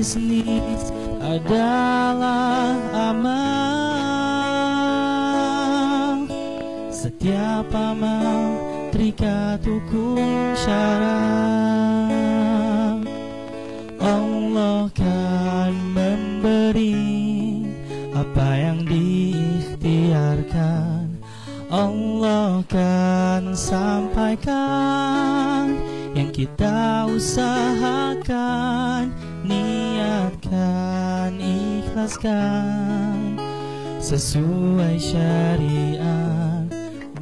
Bisnis adalah amal, setiap amal terikat hukum syarat. Allah kan memberi apa yang diikhtiarkan, Allah kan sampaikan yang kita usahakan. Niatkan, ikhlaskan sesuai syariat.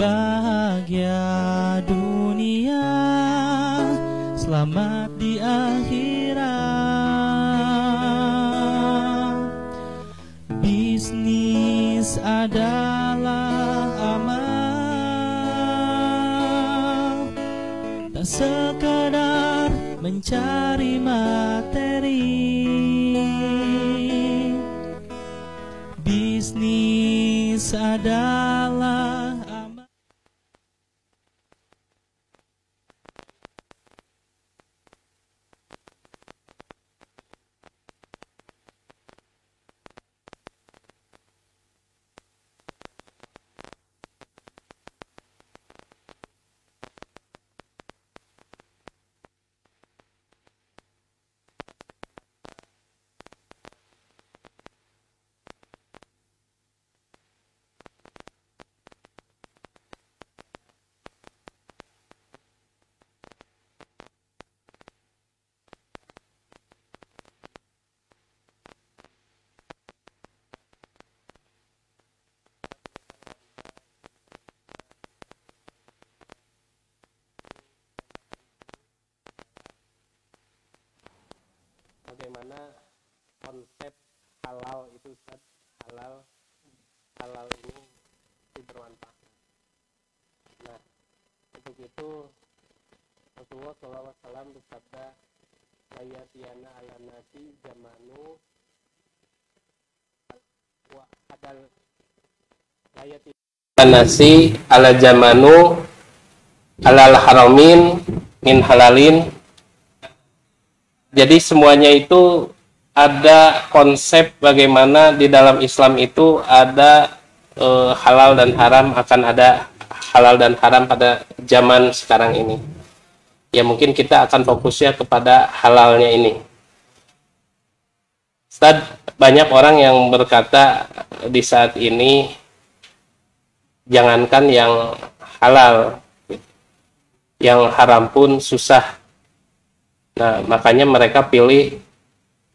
Bahagia dunia, selamat di akhirat. Bisnis adalah amal, tak sekedar mencari materi. Bisnis adalah amal. Bagaimana konsep halal itu, Ustaz? Halal ini bermanfaat. Nah, untuk itu Rasulullah SAW bersabda, layatiyana ala nasi zamanu wa adal layatiyana nasi ala zamanu alal haramin min halalin. Jadi semuanya itu ada konsep bagaimana di dalam Islam itu ada halal dan haram, akan ada halal dan haram pada zaman sekarang ini. Ya mungkin kita akan fokusnya kepada halalnya ini. Ustaz, banyak orang yang berkata di saat ini jangankan yang halal, yang haram pun susah. Nah, makanya mereka pilih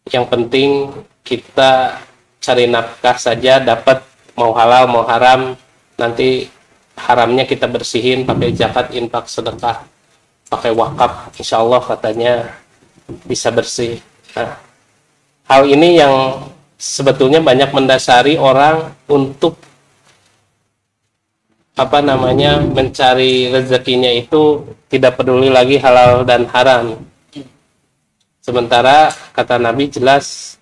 yang penting kita cari nafkah saja, dapat mau halal mau haram, nanti haramnya kita bersihin pakai zakat, infak, sedekah, pakai wakaf, insya Allah katanya bisa bersih. Nah, hal ini yang sebetulnya banyak mendasari orang untuk mencari rezekinya itu tidak peduli lagi halal dan haram. Sementara kata Nabi jelas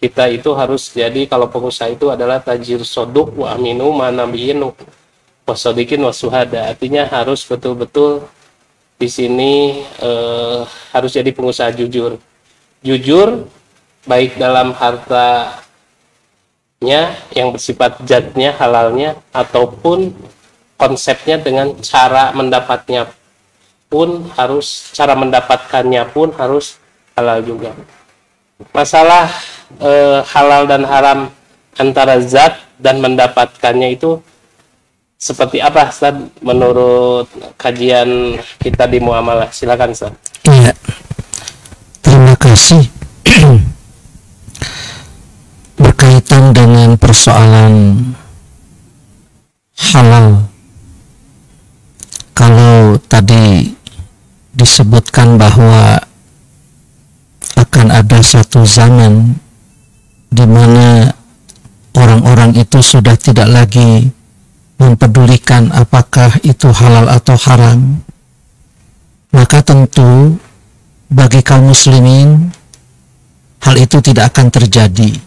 kita itu harus jadi, kalau pengusaha itu adalah tajir soduk wa aminu ma nabiyinu wasodikin wasuhada. Artinya harus betul-betul di sini harus jadi pengusaha jujur. Jujur baik dalam hartanya yang bersifat zatnya, halalnya, ataupun konsepnya dengan cara mendapatkannya pun harus halal juga. Masalah halal dan haram antara zat dan mendapatkannya itu seperti apa, Ustaz, menurut kajian kita di muamalah? Silakan, Ustaz. Iya, terima kasih. Berkaitan dengan persoalan halal, kalau tadi disebutkan bahwa akan ada satu zaman di mana orang-orang itu sudah tidak lagi mempedulikan apakah itu halal atau haram, maka tentu bagi kaum muslimin hal itu tidak akan terjadi.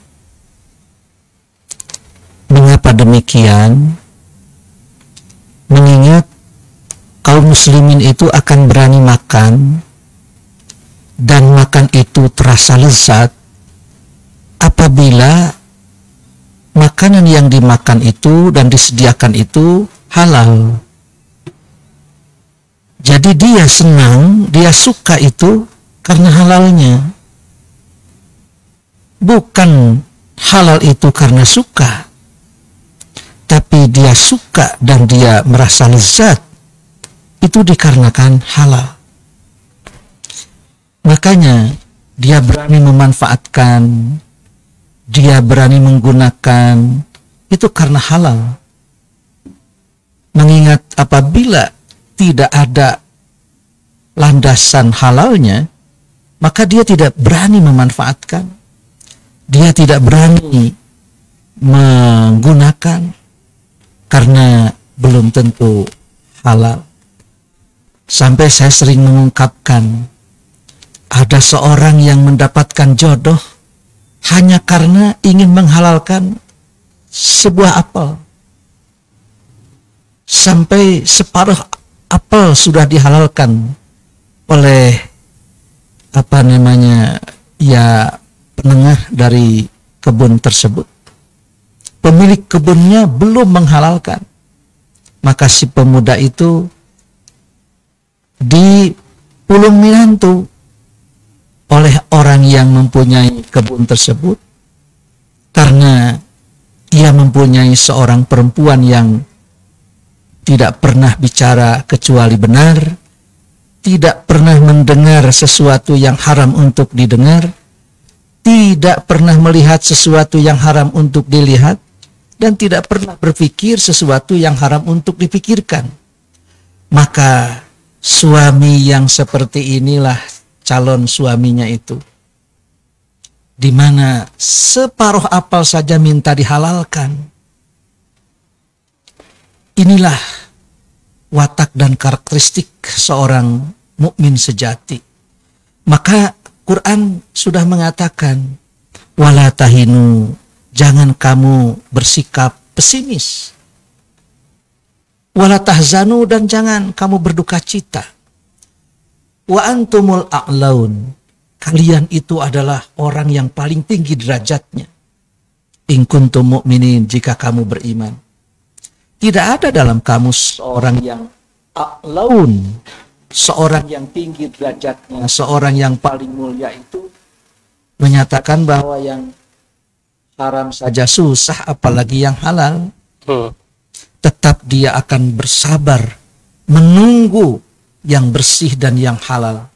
Mengapa demikian? Mengingat kaum muslimin itu akan berani makan, dan makan itu terasa lezat apabila makanan yang dimakan itu dan disediakan itu halal. Jadi dia senang, dia suka itu karena halalnya. Bukan halal itu karena suka, tapi dia suka dan dia merasa lezat itu dikarenakan halal. Makanya dia berani memanfaatkan, dia berani menggunakan itu karena halal. Mengingat apabila tidak ada landasan halalnya, maka dia tidak berani memanfaatkan, dia tidak berani menggunakan karena belum tentu halal. Sampai saya sering mengungkapkan, ada seorang yang mendapatkan jodoh hanya karena ingin menghalalkan sebuah apel. Sampai separuh apel sudah dihalalkan oleh penengah dari kebun tersebut. Pemilik kebunnya belum menghalalkan, maka si pemuda itu dipulung menantu oleh orang yang mempunyai kebun tersebut, karena ia mempunyai seorang perempuan yang tidak pernah bicara kecuali benar, tidak pernah mendengar sesuatu yang haram untuk didengar, tidak pernah melihat sesuatu yang haram untuk dilihat, dan tidak pernah berpikir sesuatu yang haram untuk dipikirkan. Maka suami yang seperti inilah calon suaminya itu, di mana separuh apel saja minta dihalalkan. Inilah watak dan karakteristik seorang mukmin sejati. Maka Quran sudah mengatakan, wala tahinu, jangan kamu bersikap pesimis. Wala tahzanu, dan jangan kamu berduka cita. Wa antumul a'laun, kalian itu adalah orang yang paling tinggi derajatnya. In kuntum mu'minin, jika kamu beriman. Tidak ada dalam kamus seorang yang a'laun, seorang yang tinggi derajatnya, seorang yang paling mulia itu menyatakan bahwa yang haram saja susah, apalagi yang halal. Tetap dia akan bersabar menunggu yang bersih dan yang halal,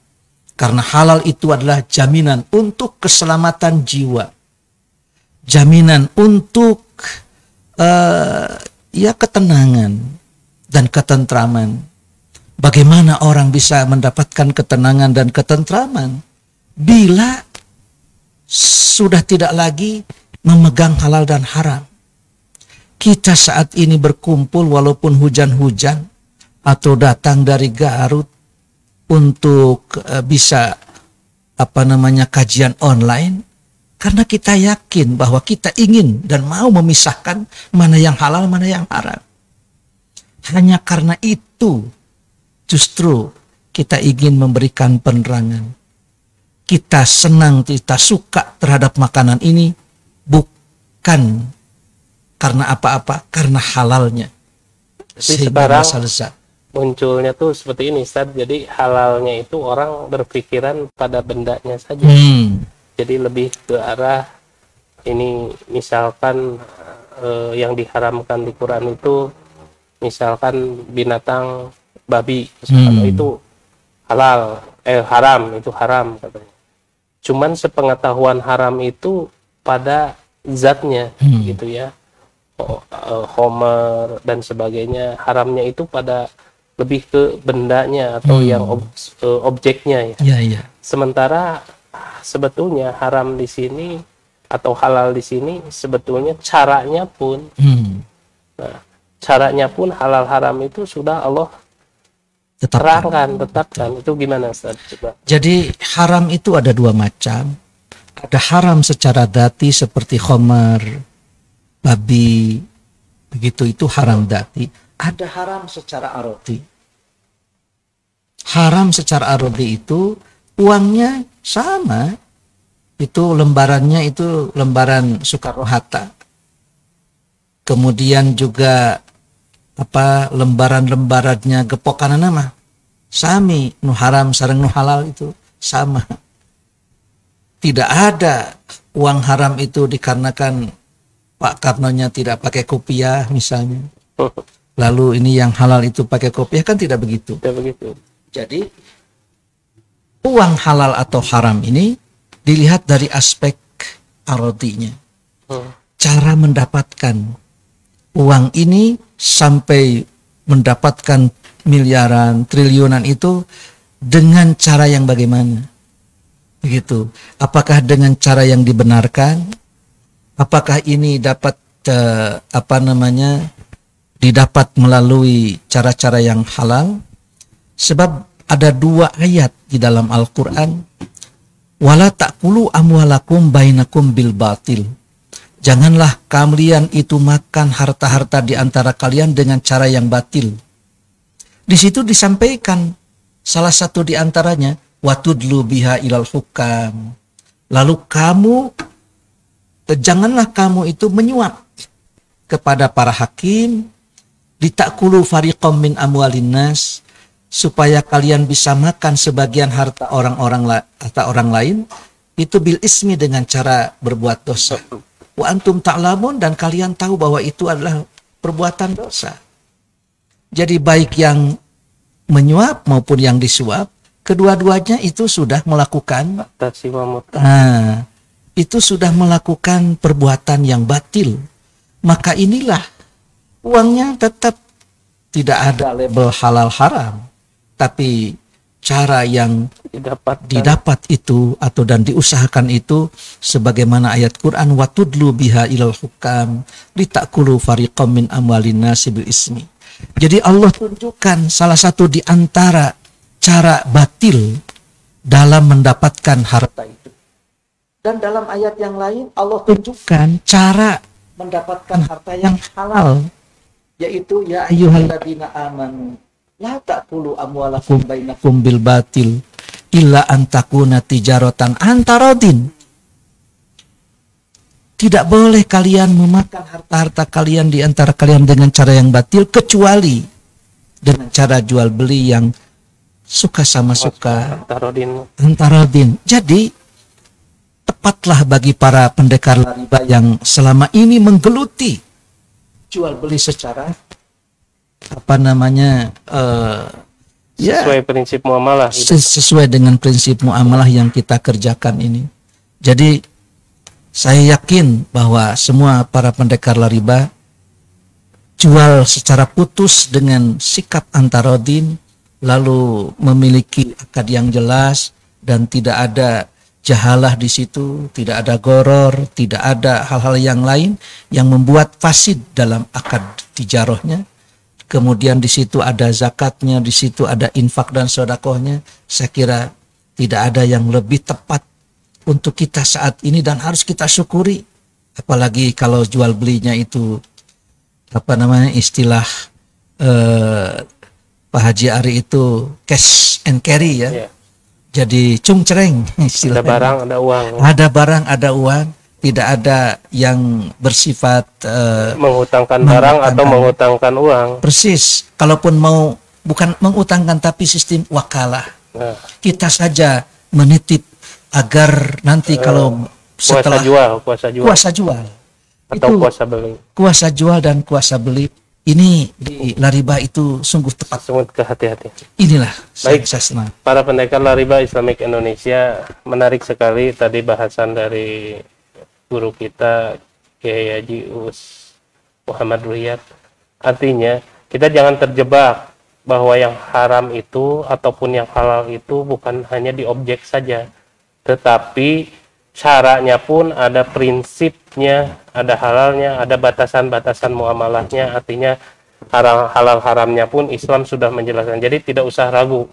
karena halal itu adalah jaminan untuk keselamatan jiwa, jaminan untuk ketenangan dan ketentraman. Bagaimana orang bisa mendapatkan ketenangan dan ketentraman bila sudah tidak lagi memegang halal dan haram? Kita saat ini berkumpul walaupun hujan-hujan atau datang dari Garut untuk bisa kajian online, karena kita yakin bahwa kita ingin dan mau memisahkan mana yang halal, mana yang haram. Hanya karena itu justru kita ingin memberikan penerangan. Kita senang, kita suka terhadap makanan ini bukan karena apa-apa, karena halalnya. Sehingga rasa lezat. Munculnya tuh seperti ini, Ustaz. Jadi halalnya itu orang berpikiran pada bendanya saja. Jadi lebih ke arah ini, misalkan yang diharamkan di Quran itu misalkan binatang babi, misalkan itu halal, haram, itu haram katanya. Cuman sepengetahuan haram itu pada zatnya gitu ya. Homer dan sebagainya, haramnya itu pada lebih ke bendanya atau yang objeknya ya. Sementara sebetulnya haram di sini atau halal di sini sebetulnya caranya pun, caranya pun halal haram itu sudah Allah tetapkan. Itu gimana Ustaz? Coba. Jadi haram itu ada dua macam. Ada haram secara dzati seperti khamar, babi, begitu, itu haram dzati. Ada haram secara arodi. Haram secara arodi itu uangnya sama, Itu lembarannya itu lembaran Soekarno-Hatta. Kemudian juga lembaran-lembarannya gepokan nama sami nu haram sareng nu halal itu sama. Tidak ada uang haram itu dikarenakan Pak Karnonya tidak pakai kopiah misalnya. Lalu ini yang halal itu pakai kopiah, kan tidak begitu. Tidak begitu. Jadi uang halal atau haram ini dilihat dari aspek arodinya. Cara mendapatkan uang ini sampai mendapatkan miliaran, triliunan itu dengan cara yang bagaimana? Begitu. Apakah dengan cara yang dibenarkan? Apakah ini dapat didapat melalui cara-cara yang halal? Sebab ada 2 ayat di dalam Al-Qur'an. Wala ta'kulu amwalakum bainakum bil batil. Janganlah kalian itu makan harta-harta di antara kalian dengan cara yang batil. Di situ disampaikan salah satu di antaranya watudlu biha ilal hukam. Lalu janganlah kamu itu menyuap kepada para hakim, ditakulu fariqam min amwalin nas, supaya kalian bisa makan sebagian harta orang lain itu bil ismi, dengan cara berbuat dosa. Wa antum ta'lamun, dan kalian tahu bahwa itu adalah perbuatan dosa. Jadi baik yang menyuap maupun yang disuap, kedua-duanya itu sudah melakukan itu sudah melakukan perbuatan yang batil. Maka inilah uangnya tetap tidak ada label halal haram, tapi cara yang didapat itu dan diusahakan itu sebagaimana ayat Quran watudlu biha ilal hukam litakulu fariqam min amwalin nasi bil ismi. Jadi Allah tunjukkan salah satu di antara cara batil dalam mendapatkan harta itu. Dan dalam ayat yang lain Allah tunjukkan cara mendapatkan harta yang halal, yaitu ya ayyuhalladzina amanu la ta'kulu amwalakum bainakum bil batil illa an takuna tijaratan antaradin. Tidak boleh kalian memakan harta-harta kalian di antara kalian dengan cara yang batil, kecuali dengan cara jual beli yang suka sama suka, antaradin. Jadi tepatlah bagi para pendekar riba yang selama ini menggeluti jual beli secara sesuai prinsip muamalah gitu. Sesuai dengan prinsip muamalah yang kita kerjakan ini. Jadi saya yakin bahwa semua para pendekar riba jual secara putus dengan sikap antarodin, lalu memiliki akad yang jelas dan tidak ada jahalah di situ, tidak ada goror, tidak ada hal-hal yang lain yang membuat fasid dalam akad tijarohnya. Kemudian di situ ada zakatnya, di situ ada infak dan sedekahnya. Saya kira tidak ada yang lebih tepat untuk kita saat ini dan harus kita syukuri. Apalagi kalau jual belinya itu istilah Pak Haji Ari itu cash and carry ya. Yeah. Jadi cungcereng istilahnya. Ada barang, ada uang. Ada barang, ada uang. Tidak ada yang bersifat menghutangkan barang atau menghutangkan uang. Persis. Kalaupun mau bukan mengutangkan tapi sistem wakalah. Nah. Kita saja menitip agar nanti kalau setelah kuasa jual atau itu, kuasa beli. Kuasa jual dan kuasa beli ini di lariba itu sungguh tepat. Sungguh kehati-hatian. Inilah. Baik, para pendekar lariba Islamic Indonesia, menarik sekali tadi bahasan dari guru kita Kiai Haji Uus Muhammad Riyad. Artinya kita jangan terjebak bahwa yang haram itu ataupun yang halal itu bukan hanya di objek saja, tetapi caranya pun ada prinsipnya, ada halalnya, ada batasan-batasan muamalahnya. Artinya halal haramnya pun Islam sudah menjelaskan. Jadi tidak usah ragu.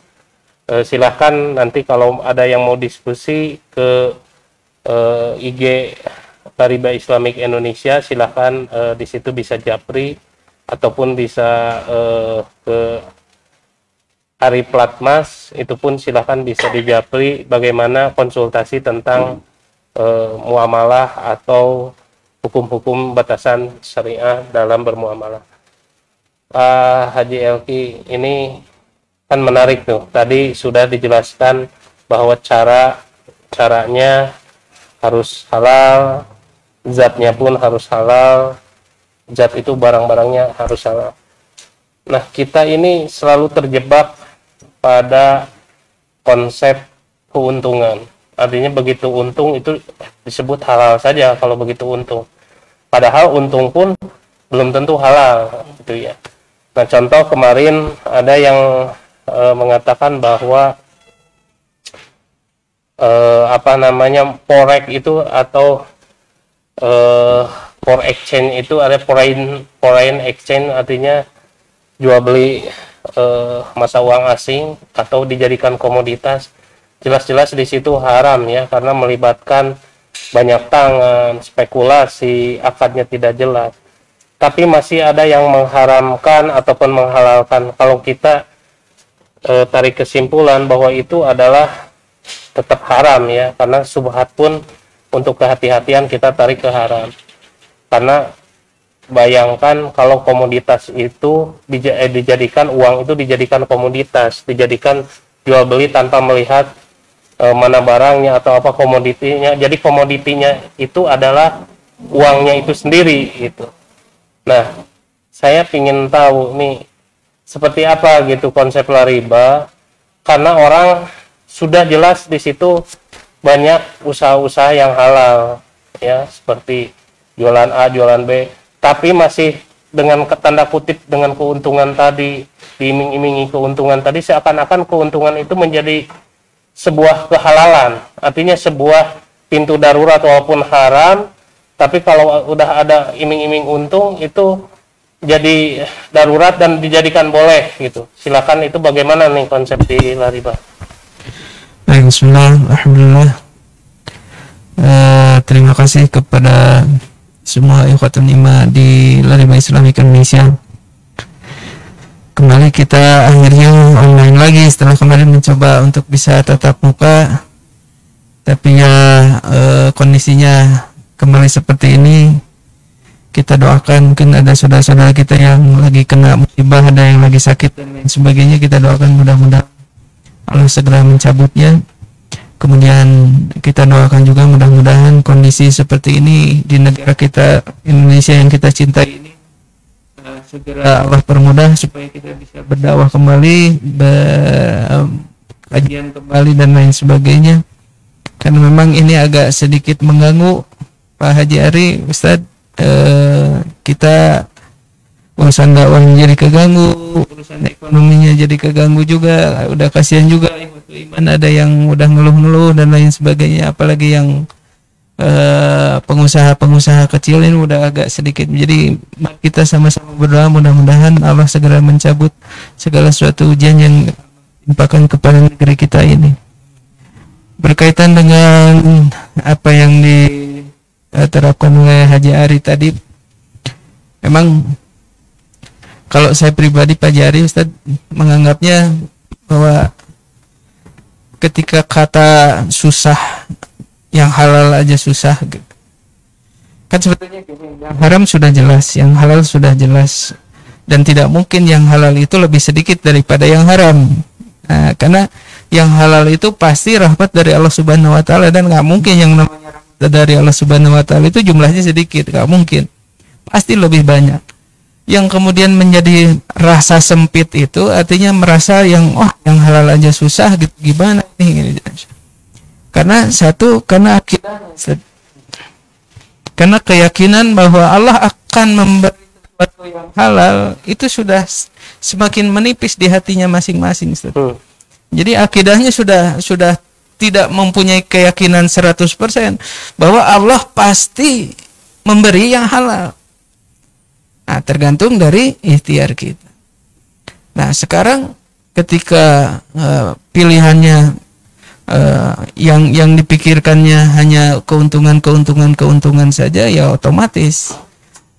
Silahkan nanti kalau ada yang mau diskusi ke IG Lariba Islamic Indonesia, silahkan di situ bisa japri ataupun bisa ke Ari Platmas, itu pun silahkan bisa dijapri bagaimana konsultasi tentang muamalah atau hukum-hukum batasan syariah dalam bermuamalah. Pak Haji Elki, ini kan menarik tuh. Tadi sudah dijelaskan bahwa caranya harus halal, zatnya pun harus halal, zat itu barang-barangnya harus halal. Nah, kita ini selalu terjebak pada konsep keuntungan. Artinya begitu untung itu disebut halal saja kalau begitu untung. Padahal untung pun belum tentu halal, gitu ya. Nah, contoh kemarin ada yang mengatakan bahwa forex itu atau foreign exchange itu ada foreign exchange, artinya jual beli mata uang asing atau dijadikan komoditas. Jelas-jelas di situ haram ya, karena melibatkan banyak tangan, spekulasi, akadnya tidak jelas. Tapi masih ada yang mengharamkan ataupun menghalalkan. Kalau kita tarik kesimpulan bahwa itu adalah tetap haram ya, karena subhat pun untuk kehati-hatian kita tarik ke haram. Karena bayangkan kalau komoditas itu dijadikan, uang itu dijadikan komoditas, dijadikan jual beli tanpa melihat mana barangnya atau apa komoditinya. Jadi komoditinya itu adalah uangnya itu sendiri gitu. Nah, saya ingin tahu nih seperti apa gitu konsep riba, karena orang sudah jelas di situ banyak usaha-usaha yang halal ya, seperti jualan A, jualan B, tapi masih dengan tanda kutip dengan keuntungan tadi, diiming-imingi keuntungan tadi, seakan-akan keuntungan itu menjadi sebuah kehalalan, artinya sebuah pintu darurat walaupun haram. Tapi kalau udah ada iming-iming untung itu jadi darurat dan dijadikan boleh gitu. Silakan, itu bagaimana nih konsep di riba? Baik, bismillah, alhamdulillah. Terima kasih kepada semua ikhwatun iman di Riba Islamic Indonesia. Kembali kita akhirnya online lagi setelah kemarin mencoba untuk bisa tatap muka, tapi ya kondisinya kembali seperti ini. Kita doakan, mungkin ada saudara-saudara kita yang lagi kena musibah, ada yang lagi sakit dan lain sebagainya. Kita doakan mudah-mudahan Allah segera mencabutnya. Kemudian kita doakan juga mudah-mudahan kondisi seperti ini di negara kita Indonesia yang kita cintai ini segera Allah permudah supaya kita bisa berdakwah kembali, kajian kembali dan lain sebagainya. Karena memang ini agak sedikit mengganggu Pak Haji Ari, Ustadz. Kita urusan dakwahnya jadi keganggu, urusan ekonominya jadi keganggu juga. Udah kasihan juga iman, ada yang udah ngeluh-ngeluh dan lain sebagainya, apalagi yang pengusaha-pengusaha kecil ini udah agak sedikit. Jadi kita sama-sama berdoa mudah-mudahan Allah segera mencabut segala suatu ujian yang ditimpakan kepada negeri kita ini. Berkaitan dengan apa yang diterapkan oleh Haji Ari tadi, memang kalau saya pribadi Pak Haji Ari, Ustadz, menganggapnya bahwa ketika kata susah, yang halal aja susah, kan sebetulnya yang haram sudah jelas, yang halal sudah jelas, dan tidak mungkin yang halal itu lebih sedikit daripada yang haram. Nah, karena yang halal itu pasti rahmat dari Allah Subhanahu Wa Taala, dan nggak mungkin yang namanya rahmat dari Allah Subhanahu Wa Taala itu jumlahnya sedikit, nggak mungkin, pasti lebih banyak. Yang kemudian menjadi rasa sempit itu artinya merasa yang yang halal aja susah gitu, gimana ini? Karena satu, karena akidah, karena keyakinan bahwa Allah akan memberi sesuatu yang halal itu sudah semakin menipis di hatinya masing-masing. Jadi akidahnya sudah tidak mempunyai keyakinan 100% bahwa Allah pasti memberi yang halal. Nah, tergantung dari ikhtiar kita. Nah, sekarang ketika pilihannya yang dipikirkannya hanya keuntungan saja, ya otomatis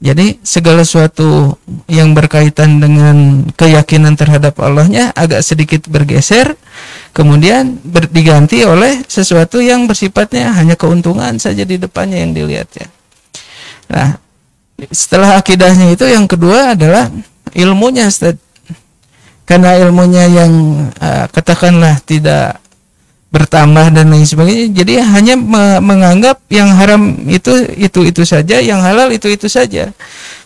Jadi segala sesuatu yang berkaitan dengan keyakinan terhadap Allahnya agak sedikit bergeser, kemudian diganti oleh sesuatu yang bersifatnya hanya keuntungan saja di depannya yang dilihatnya. Nah, setelah akidahnya itu yang kedua adalah ilmunya, Ustaz. Karena ilmunya yang katakanlah tidak bertambah dan lain sebagainya, jadi hanya menganggap yang haram itu saja, yang halal itu saja.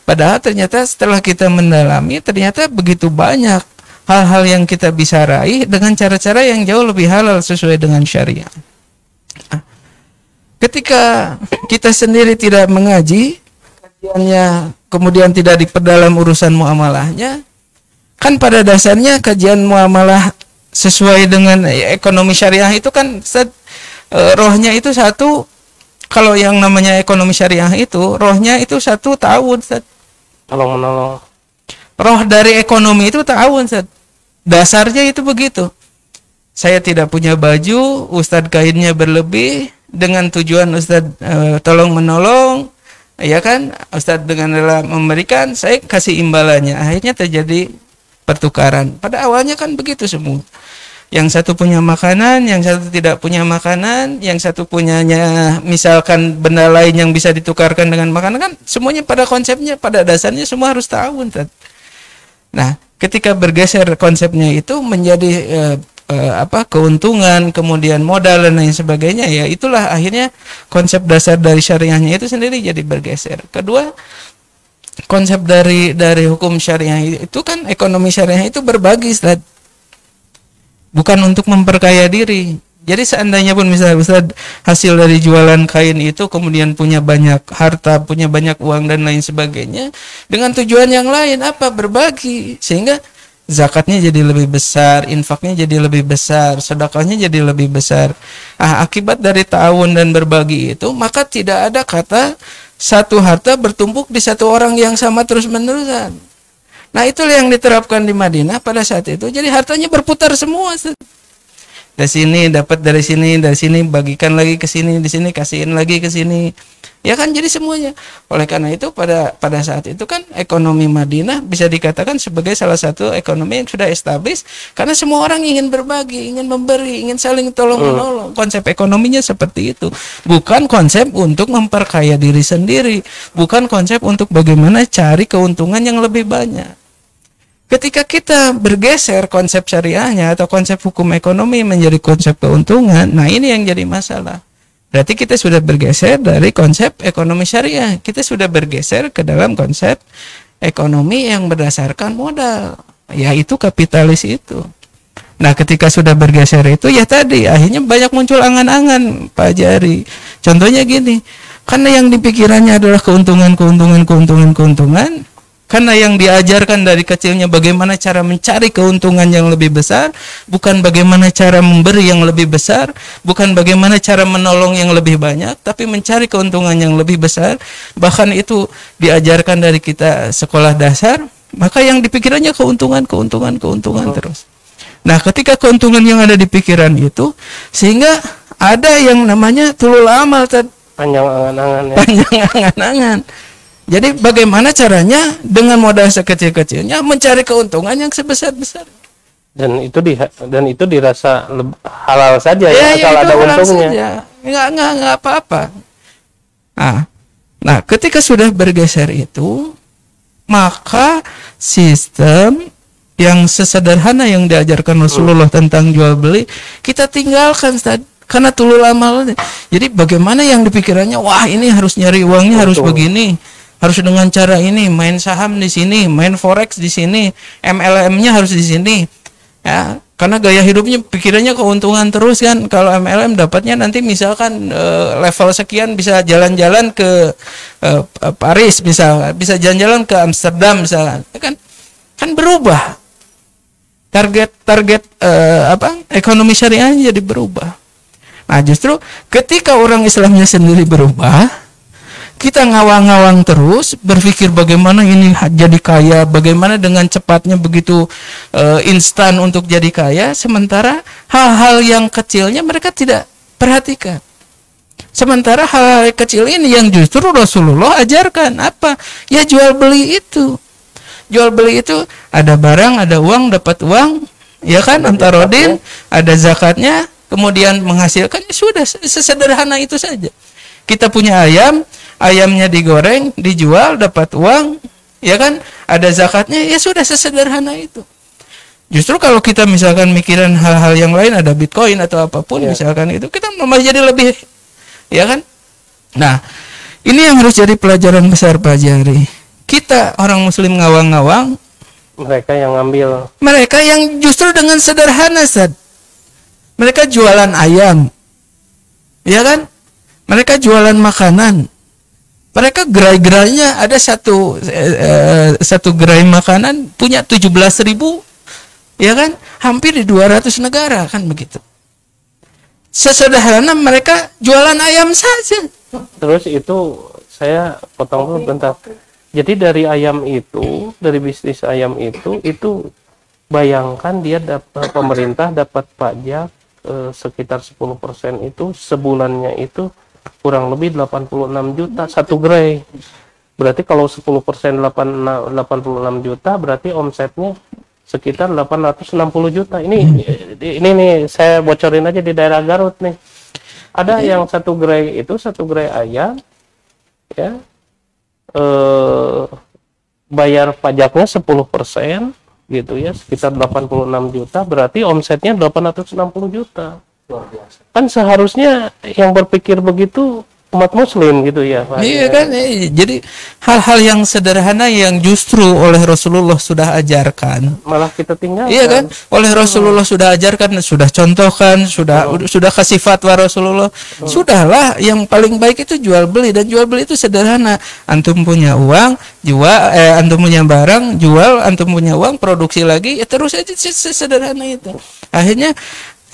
Padahal ternyata setelah kita mendalami, ternyata begitu banyak hal-hal yang kita bisa raih dengan cara-cara yang jauh lebih halal sesuai dengan syariat. Ketika kita sendiri tidak mengaji kajiannya, kemudian tidak diperdalam urusan muamalahnya, kan pada dasarnya kajian muamalah sesuai dengan ekonomi syariah itu kan rohnya itu satu. Kalau yang namanya ekonomi syariah itu rohnya itu satu ta'awun, tolong menolong. Roh dari ekonomi itu ta'awun, dasarnya itu begitu. Saya tidak punya baju, Ustadz kainnya berlebih, dengan tujuan Ustadz tolong menolong, ya kan, Ustadz dengan rela memberikan, saya kasih imbalannya, akhirnya terjadi pertukaran. Pada awalnya kan begitu semua. Yang satu punya makanan, yang satu tidak punya makanan, yang satu punyanya misalkan benda lain yang bisa ditukarkan dengan makanan, kan semuanya pada konsepnya, pada dasarnya semua harus ta'awun. Nah, ketika bergeser konsepnya itu menjadi keuntungan, kemudian modal dan lain sebagainya, ya itulah akhirnya konsep dasar dari syariahnya itu sendiri jadi bergeser. Kedua, konsep dari hukum syariah itu kan ekonomi syariah itu berbagi, Ustaz. Bukan untuk memperkaya diri. Jadi seandainya pun misalnya Ustaz hasil dari jualan kain itu kemudian punya banyak harta, punya banyak uang dan lain sebagainya, dengan tujuan yang lain apa? Berbagi, sehingga zakatnya jadi lebih besar, infaknya jadi lebih besar, sedekahnya jadi lebih besar. Akibat dari ta'awun dan berbagi itu, maka tidak ada kata satu harta bertumpuk di satu orang yang sama terus-menerusan. Nah, itulah yang diterapkan di Madinah pada saat itu. Jadi hartanya berputar semua. Dari sini dapat, dari sini bagikan lagi ke sini, di sini kasihin lagi ke sini. Ya kan, jadi semuanya. Oleh karena itu pada saat itu kan ekonomi Madinah bisa dikatakan sebagai salah satu ekonomi yang sudah established, karena semua orang ingin berbagi, ingin memberi, ingin saling tolong-menolong. Konsep ekonominya seperti itu. Bukan konsep untuk memperkaya diri sendiri, bukan konsep untuk bagaimana cari keuntungan yang lebih banyak. Ketika kita bergeser konsep syariahnya atau konsep hukum ekonomi menjadi konsep keuntungan, nah ini yang jadi masalah. Berarti kita sudah bergeser dari konsep ekonomi syariah. Kita sudah bergeser ke dalam konsep ekonomi yang berdasarkan modal, yaitu kapitalis itu. Nah, ketika sudah bergeser itu, ya tadi akhirnya banyak muncul angan-angan, Pak Jari. Contohnya gini, karena yang dipikirannya adalah keuntungan. Karena yang diajarkan dari kecilnya bagaimana cara mencari keuntungan yang lebih besar, bukan bagaimana cara memberi yang lebih besar, bukan bagaimana cara menolong yang lebih banyak, tapi mencari keuntungan yang lebih besar. Bahkan itu diajarkan dari kita sekolah dasar, maka yang dipikirannya keuntungan terus. Nah, ketika keuntungan yang ada di pikiran itu, sehingga ada yang namanya tulul amal, panjang angan-angan ya. Panjang angan-angan. Jadi bagaimana caranya dengan modal sekecil-kecilnya mencari keuntungan yang sebesar-besar. Dan itu dirasa halal saja ya, asal ada untungnya. Enggak apa-apa. Nah, ketika sudah bergeser itu, maka sistem yang sesederhana yang diajarkan Rasulullah tentang jual beli kita tinggalkan, karena tulul amal. Jadi bagaimana yang dipikirannya, wah ini harus nyari uangnya harus begini, harus dengan cara ini, main saham di sini, main forex di sini, MLM-nya harus di sini. Ya, karena gaya hidupnya pikirannya keuntungan terus kan. Kalau MLM dapatnya nanti misalkan level sekian bisa jalan-jalan ke Paris, bisa jalan-jalan ke Amsterdam misalkan. Kan berubah. Target ekonomi syariahnya jadi berubah. Nah, justru ketika orang Islamnya sendiri berubah, kita ngawang-ngawang terus, berpikir bagaimana ini jadi kaya, bagaimana dengan cepatnya begitu instan untuk jadi kaya, sementara hal-hal yang kecilnya mereka tidak perhatikan. Sementara hal-hal kecil ini yang justru Rasulullah ajarkan apa? Ya jual beli itu. Jual beli itu ada barang, ada uang, dapat uang, ya kan? Antarodin, ada zakatnya, kemudian menghasilkan, ya sudah, sesederhana itu saja. Kita punya ayam, ayamnya digoreng, dijual, dapat uang, ya kan? Ada zakatnya, ya sudah, sesederhana itu. Justru kalau kita misalkan mikirin hal-hal yang lain, ada Bitcoin atau apapun, misalkan itu, kita malah jadi lebih, ya kan? Nah, ini yang harus jadi pelajaran besar, Pak Jari. Kita orang Muslim ngawang-ngawang, mereka yang ngambil. Mereka yang justru dengan sederhana, Sad. Mereka jualan ayam, ya kan? Mereka jualan makanan. Mereka gerai-gerainya ada satu gerai makanan punya 17.000, ya kan? Hampir di 200 negara, kan begitu. Sesederhana mereka jualan ayam saja. Terus itu saya potong dulu bentar. Jadi dari ayam itu, dari bisnis ayam itu bayangkan dia dapat, pemerintah dapat pajak sekitar 10% itu sebulannya itu kurang lebih 86 juta satu gerai. Berarti kalau 10% 86 juta berarti omsetnya sekitar 860 juta. Ini nih saya bocorin aja di daerah Garut nih. Ada yang satu gerai ayam ya. Bayar pajaknya 10% gitu ya, sekitar 86 juta, berarti omsetnya 860 juta. Luar biasa. Kan seharusnya yang berpikir begitu umat muslim gitu ya, Pak. Iya kan, jadi hal-hal yang sederhana yang justru oleh Rasulullah sudah ajarkan, malah kita tinggalkan. Iya kan, oleh Rasulullah sudah ajarkan, sudah contohkan, sudah kasih fatwa Rasulullah. Sudahlah, yang paling baik itu jual beli, dan jual beli itu sederhana. Antum punya uang, jual, antum punya barang, jual, antum punya uang, produksi lagi, ya terus aja sederhana itu. Akhirnya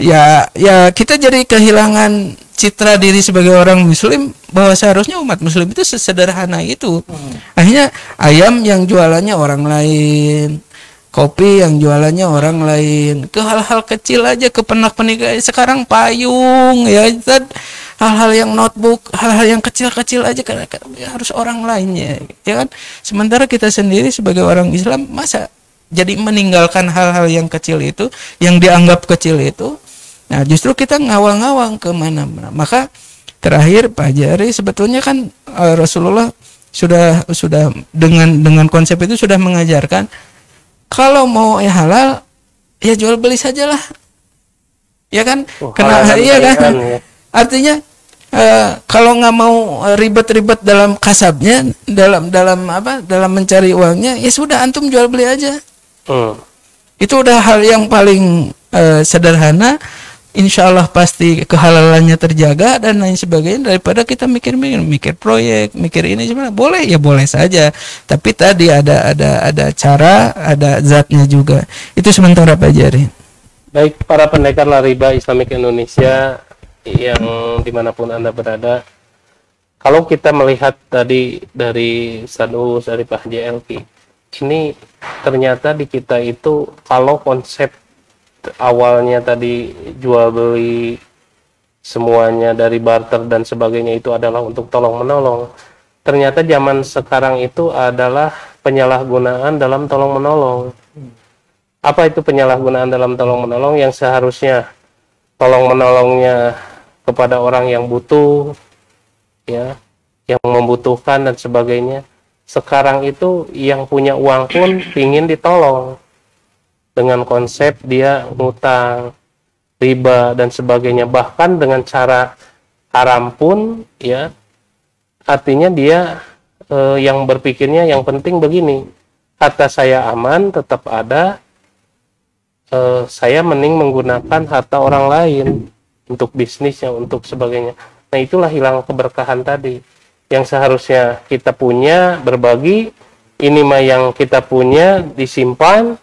ya kita jadi kehilangan citra diri sebagai orang muslim, bahwa seharusnya umat muslim itu sesederhana itu. Akhirnya ayam yang jualannya orang lain, kopi yang jualannya orang lain, ke hal-hal kecil aja, ke pernak-pernik. Sekarang payung ya, hal-hal yang notebook, hal-hal yang kecil-kecil aja karena harus orang lainnya, ya kan? Sementara kita sendiri sebagai orang Islam masa jadi meninggalkan hal-hal yang kecil itu, yang dianggap kecil itu. Nah, justru kita ngawang-ngawang kemana-mana. Maka terakhir Pak Jari, sebetulnya kan Rasulullah sudah dengan konsep itu sudah mengajarkan, kalau mau halal ya jual beli sajalah, ya kan? Iya kan? Ya. Artinya kalau nggak mau ribet-ribet dalam kasabnya, dalam mencari uangnya, ya sudah antum jual beli aja. Itu udah hal yang paling sederhana. Insya Allah pasti kehalalannya terjaga dan lain sebagainya, daripada kita mikir proyek, mikir ini sebenarnya boleh ya boleh saja, tapi tadi ada cara, ada zatnya juga. Itu sementara Pak Jari. Baik, para pendekar riba Islamik Indonesia yang dimanapun Anda berada, kalau kita melihat tadi dari Ustadz, dari Pak JLK, ini ternyata di kita itu kalau konsep awalnya tadi jual beli semuanya dari barter dan sebagainya itu adalah untuk tolong menolong, ternyata zaman sekarang itu adalah penyalahgunaan dalam tolong menolong. Apa itu penyalahgunaan dalam tolong menolong? Yang seharusnya tolong menolongnya kepada orang yang butuh, ya, yang membutuhkan dan sebagainya. Sekarang itu yang punya uang pun pingin ditolong, dengan konsep dia ngutang, riba dan sebagainya, bahkan dengan cara haram pun, ya. Artinya dia yang berpikirnya yang penting begini, harta saya aman tetap ada, saya mending menggunakan harta orang lain untuk bisnisnya, untuk sebagainya. Nah, itulah hilang keberkahan tadi. Yang seharusnya kita punya berbagi, ini mah yang kita punya disimpan,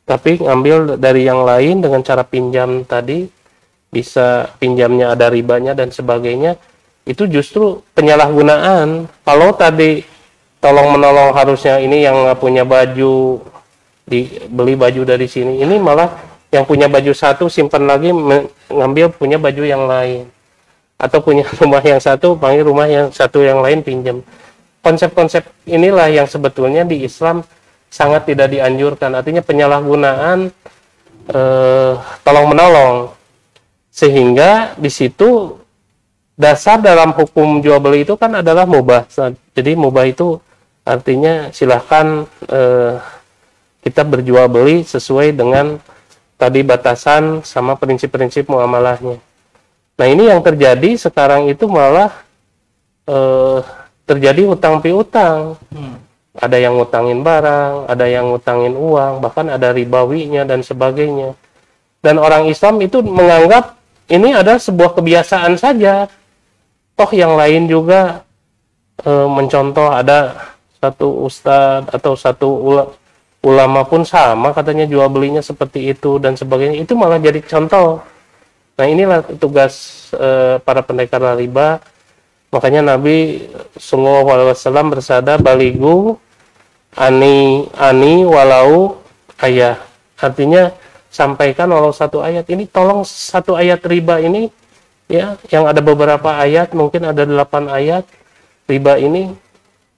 tapi ngambil dari yang lain dengan cara pinjam tadi, bisa pinjamnya ada ribanya dan sebagainya. Itu justru penyalahgunaan. Kalau tadi tolong menolong harusnya ini yang nggak punya baju, beli baju dari sini, ini malah yang punya baju satu simpan lagi, ngambil punya baju yang lain. atau punya rumah yang satu panggil rumah yang satu yang lain pinjam. Konsep-konsep inilah yang sebetulnya di Islam sangat tidak dianjurkan. Artinya penyalahgunaan tolong menolong, sehingga di situ dasar dalam hukum jual beli itu kan adalah mubah. Jadi mubah itu artinya silahkan kita berjual beli sesuai dengan tadi batasan sama prinsip-prinsip muamalahnya. Nah ini yang terjadi sekarang itu malah terjadi hutang piutang. Ada yang ngutangin barang, ada yang ngutangin uang, bahkan ada ribawinya dan sebagainya. Dan orang Islam itu menganggap ini adalah sebuah kebiasaan saja. Toh yang lain juga mencontoh, ada satu ustadz atau satu ulama pun sama katanya jual belinya seperti itu dan sebagainya. Itu malah jadi contoh. Nah inilah tugas para pendekar riba. Makanya Nabi SAW bersabda, baligu ani walau ayat. Artinya sampaikan walau satu ayat. Ini tolong satu ayat riba ini ya, yang ada beberapa ayat, mungkin ada 8 ayat riba ini,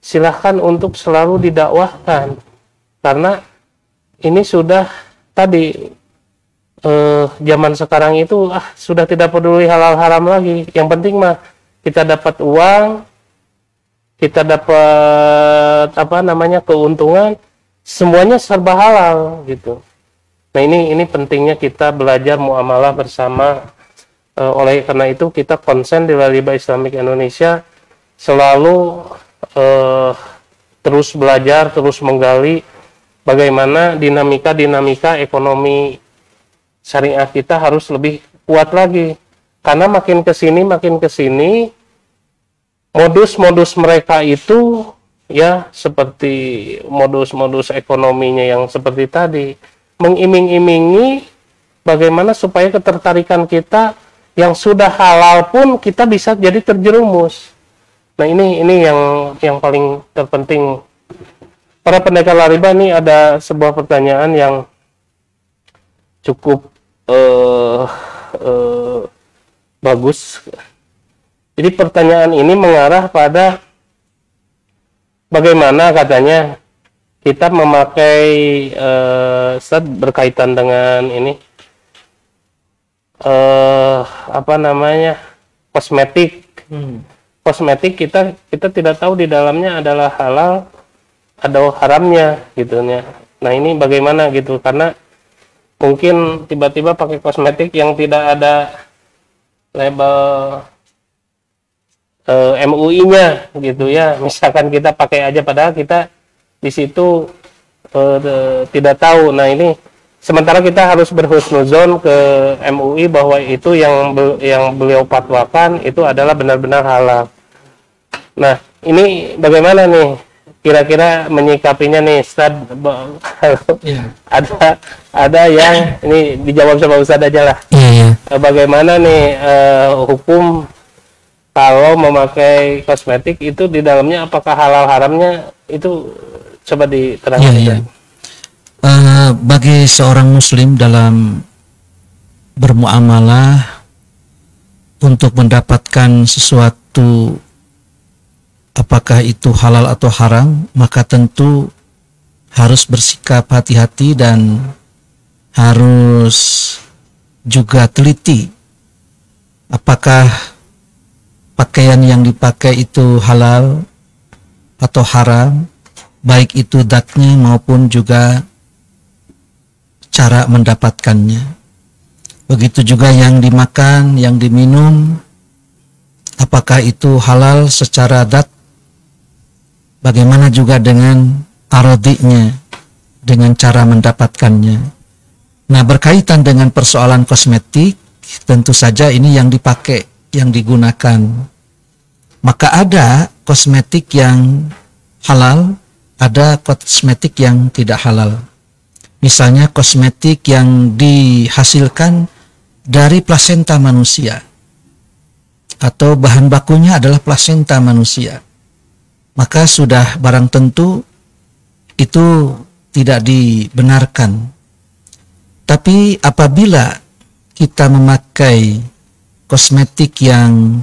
silahkan untuk selalu didakwahkan. Karena ini sudah tadi zaman sekarang itu sudah tidak peduli halal haram lagi. Yang penting mah kita dapat uang, kita dapat keuntungan, semuanya serba halal gitu. Nah ini pentingnya kita belajar muamalah bersama. Oleh karena itu kita konsen di Riba Islamic Indonesia selalu terus belajar, terus menggali bagaimana dinamika ekonomi syariah kita harus lebih kuat lagi. Karena makin kesini modus-modus mereka itu ya seperti modus-modus ekonominya yang seperti tadi, mengiming-imingi bagaimana supaya ketertarikan kita yang sudah halal pun kita bisa jadi terjerumus. Nah ini yang paling terpenting. Para pendekar riba, ini ada sebuah pertanyaan yang cukup bagus. Jadi pertanyaan ini mengarah pada bagaimana katanya kita memakai berkaitan dengan ini kosmetik. Kosmetik kita tidak tahu di dalamnya adalah halal atau haramnya gitu ya. Nah ini bagaimana gitu, karena mungkin tiba-tiba pakai kosmetik yang tidak ada label MUI-nya gitu ya. Misalkan kita pakai aja padahal kita di situ tidak tahu. Nah ini sementara kita harus berhusnuzon ke MUI bahwa itu yang beliau fatwakan itu adalah benar-benar halal. Nah ini bagaimana nih kira-kira menyikapinya nih Ustaz? Ada yang ini dijawab sama Ustaz aja lah. Bagaimana nih hukum kalau memakai kosmetik itu di dalamnya apakah halal haramnya itu coba diterangkan. Bagi seorang muslim dalam bermuamalah untuk mendapatkan sesuatu, apakah itu halal atau haram, maka tentu harus bersikap hati-hati dan harus juga teliti apakah pakaian yang dipakai itu halal atau haram, baik itu zatnya maupun juga cara mendapatkannya. Begitu juga yang dimakan, yang diminum, apakah itu halal secara zat, bagaimana juga dengan arodinya, dengan cara mendapatkannya. Nah, berkaitan dengan persoalan kosmetik, tentu saja ini yang dipakai, yang digunakan. Maka ada kosmetik yang halal, ada kosmetik yang tidak halal. Misalnya kosmetik yang dihasilkan dari plasenta manusia, atau bahan bakunya adalah plasenta manusia, maka sudah barang tentu itu tidak dibenarkan. Tapi apabila kita memakai kosmetik yang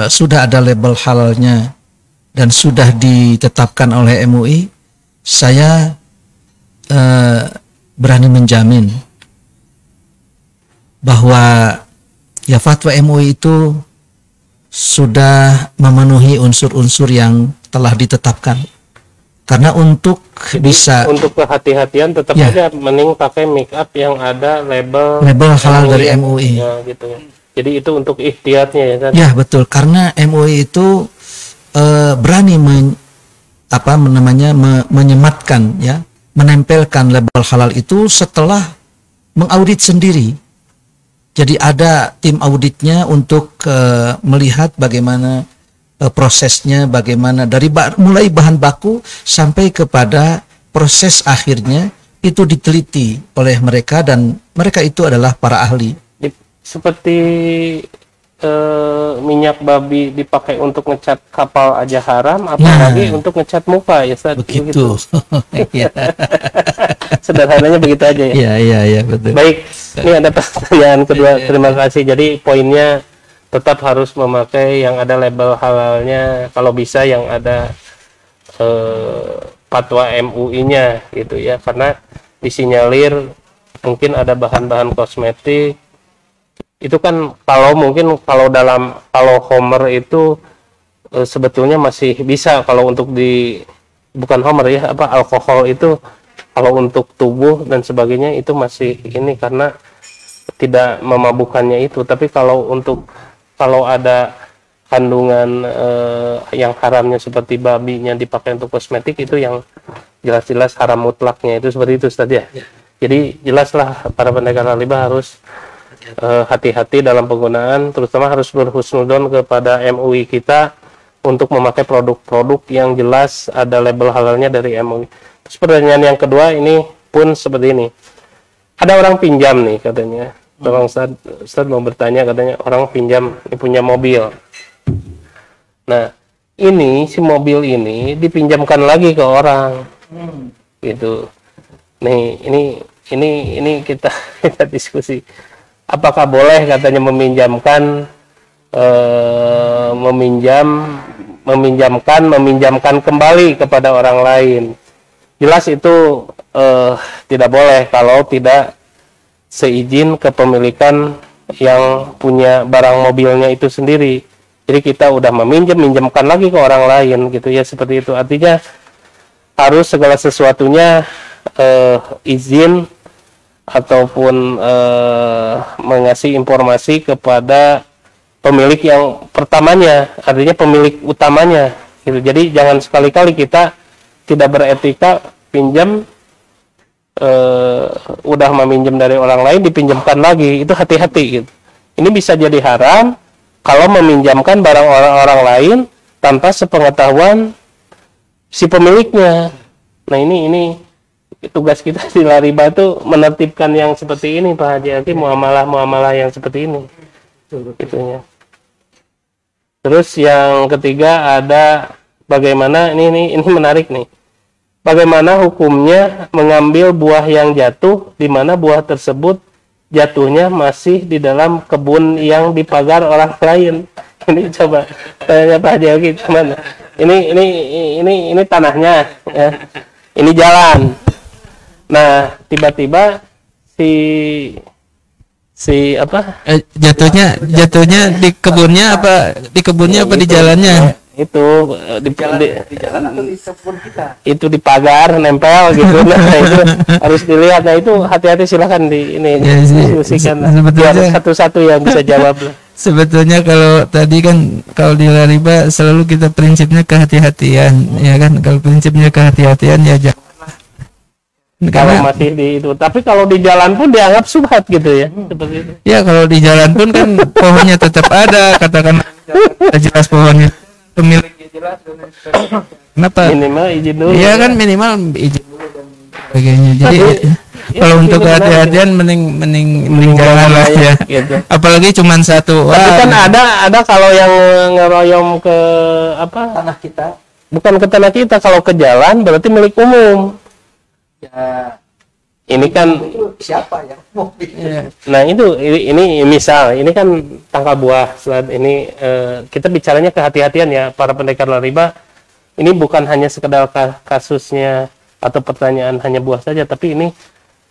sudah ada label halalnya dan sudah ditetapkan oleh MUI, saya berani menjamin bahwa ya fatwa MUI itu sudah memenuhi unsur-unsur yang telah ditetapkan. Karena untuk bisa untuk kehati-hatian tetap ya, aja mending pakai make up yang ada label halal dari MUI. Ya, gitu. Jadi itu untuk ikhtiatnya ya kan? Ya betul, karena MUI itu berani menyematkan ya, menempelkan label halal itu setelah mengaudit sendiri. Jadi ada tim auditnya untuk melihat bagaimana prosesnya, bagaimana dari mulai bahan baku sampai kepada proses akhirnya itu diteliti oleh mereka dan mereka itu adalah para ahli. Seperti minyak babi dipakai untuk ngecat kapal aja haram, apalagi untuk ngecat muka ya Ustaz. Begitu. Sederhananya begitu aja ya. Iya betul. Baik, ini ada pertanyaan kedua. Terima kasih. Jadi poinnya tetap harus memakai yang ada label halalnya, kalau bisa yang ada fatwa MUI-nya gitu ya, karena disinyalir mungkin ada bahan-bahan kosmetik itu kan, kalau mungkin kalau Homer itu sebetulnya masih bisa, kalau untuk bukan Homer ya, alkohol itu kalau untuk tubuh dan sebagainya itu masih ini karena tidak memabukkannya itu. Tapi kalau ada kandungan yang haramnya seperti babinya dipakai untuk kosmetik, itu yang jelas-jelas haram mutlaknya, itu seperti itu Ustaz ya. Jadi jelaslah para pendekar riba harus hati-hati dalam penggunaan, terutama harus berhusnudon kepada MUI kita untuk memakai produk-produk yang jelas ada label halalnya dari MUI. Terus pertanyaan yang kedua ini pun seperti ini. Ada orang pinjam nih katanya. Tolong Ustaz mau bertanya, katanya orang pinjam ini punya mobil. Nah, si mobil ini dipinjamkan lagi ke orang. Gitu. Nih, ini kita diskusi. Apakah boleh katanya meminjamkan kembali kepada orang lain? Jelas itu tidak boleh kalau tidak seizin kepemilikan yang punya barang mobilnya itu sendiri. Jadi kita udah minjamkan lagi ke orang lain gitu ya, seperti itu. Artinya harus segala sesuatunya izin ataupun mengasih informasi kepada pemilik yang pertamanya, artinya pemilik utamanya gitu. Jadi jangan sekali-kali kita tidak beretika pinjam, udah meminjam dari orang lain dipinjamkan lagi, itu hati-hati gitu. Ini bisa jadi haram kalau meminjamkan barang orang lain tanpa sepengetahuan si pemiliknya. Nah ini tugas kita di Lariba itu menertibkan yang seperti ini Pak Haji Aki, muamalah yang seperti ini gitunya. Terus yang ketiga ada bagaimana, ini menarik nih. Bagaimana hukumnya mengambil buah yang jatuh di mana buah tersebut jatuhnya masih di dalam kebun yang dipagar orang lain? Ini coba tanya Pak Haji Aki, gimana? Ini tanahnya ya. Ini jalan. Nah, tiba-tiba jatuhnya di kebunnya apa di jalannya? Itu di jalan atau di kebun kita? Itu di pagar nempel gitu. Nah, itu harus dilihat. Nah, itu hati-hati, silakan diskusikan. Biar satu-satu yang bisa jawab. Sebetulnya kalau tadi kan kalau di Lariba selalu kita prinsipnya kehati-hatian, ya kan? Kalau prinsipnya kehati-hatian ya jangan. Kalau masih di itu, tapi kalau di jalan pun dianggap subhat gitu ya, seperti itu. Ya kalau di jalan pun kan pohonnya tetap ada, katakan jelas pohonnya, pemiliknya jelas. Kenapa? Minimal izin dulu. Iya kan, minimal izin dulu dan sebagainya. Jadi kalau untuk kehati-hatian mending jangan lah ya. Gitu. Apalagi cuma satu. Tapi kan ada kalau yang ngeroyong ke tanah kita. Bukan ke tanah kita, kalau ke jalan berarti milik umum. Ini kan siapa yang mau bikin? nah itu ini misal ini kan tangkal buah. Saat ini kita bicaranya kehati-hatian ya para pendekar riba. Ini bukan hanya sekedar kasusnya atau pertanyaan hanya buah saja, tapi ini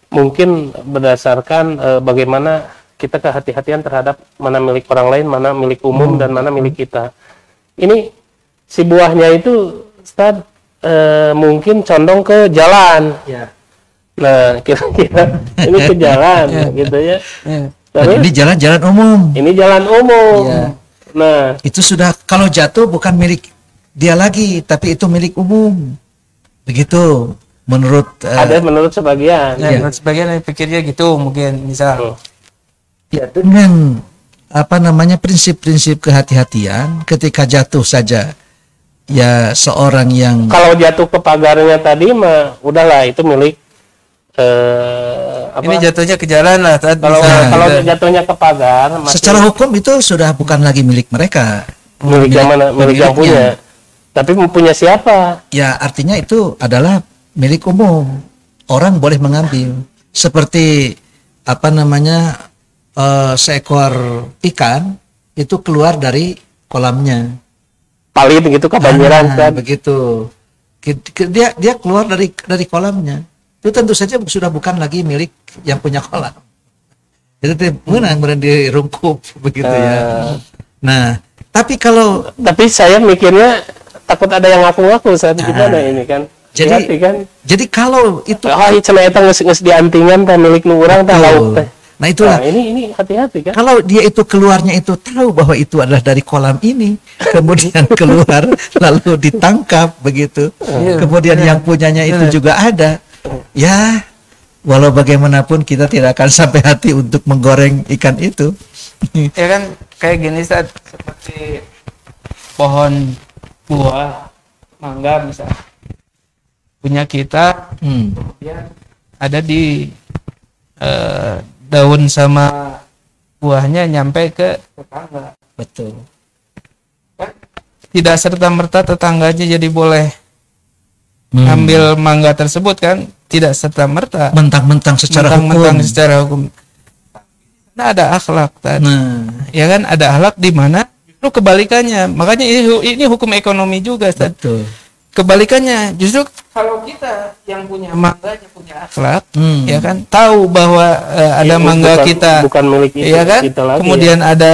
mungkin berdasarkan bagaimana kita kehati-hatian terhadap mana milik orang lain, mana milik umum dan mana milik kita. Ini si buahnya itu Ustaz mungkin condong ke jalan. Ya. Nah, kira-kira ini ke jalan gitu ya. Dan ini jalan-jalan umum. Ini jalan umum. Iya. Nah, Itu sudah kalau jatuh bukan milik dia lagi, tapi itu milik umum. Begitu menurut ada menurut sebagian. Ya, menurut sebagian yang pikirnya gitu mungkin misal. ya dengan apa namanya prinsip-prinsip kehati-hatian ketika jatuh saja ya seorang yang Kalau jatuh ke pagarnya tadi mah udahlah itu milik apa? Ini jatuhnya ke jalan lah. Kalau jatuhnya ke pagar masih secara hukum itu sudah bukan lagi milik mereka. milik yang mana? Milik yang pemiliknya. punya. Tapi punya siapa? Ya artinya itu adalah milik umum. Orang boleh mengambil. Seperti apa namanya seekor ikan itu keluar dari kolamnya. Palit gitu kebanjiran kan. Begitu. Dia keluar dari kolamnya. Itu tentu saja sudah bukan lagi milik yang punya kolam. Itu menang dirungkup begitu ya. Nah, tapi saya mikirnya takut ada yang ngaku-ngaku saat gimana ini kan. jadi kalau itu cenah eta geus diantingan teh milik nu urang teh lauk teh. Nah itulah. Nah, ini hati-hati kan. Kalau dia itu keluarnya itu tahu bahwa itu adalah dari kolam ini, kemudian keluar lalu ditangkap begitu. Kemudian yang punyanya itu juga ada. Ya, walau bagaimanapun kita tidak akan sampai hati untuk menggoreng ikan itu. Ya kan kayak gini Ustaz, seperti pohon buah mangga misalnya punya kita, kemudian ada di daun sama buahnya nyampe ke tetangga. Betul. Tidak serta-merta tetangganya jadi boleh ambil mangga tersebut kan, tidak serta-merta Mentang-mentang secara hukum. Nah, ada akhlak tadi. Nah, Ya kan ada akhlak di mana justru kebalikannya. Makanya ini hukum ekonomi juga, Ustaz. betul. Kebalikannya justru kalau kita yang punya mangganya punya akhlak, Hmm. ya kan tahu bahwa ada mangga bukan milik ya kan. kita lagi. Kemudian ada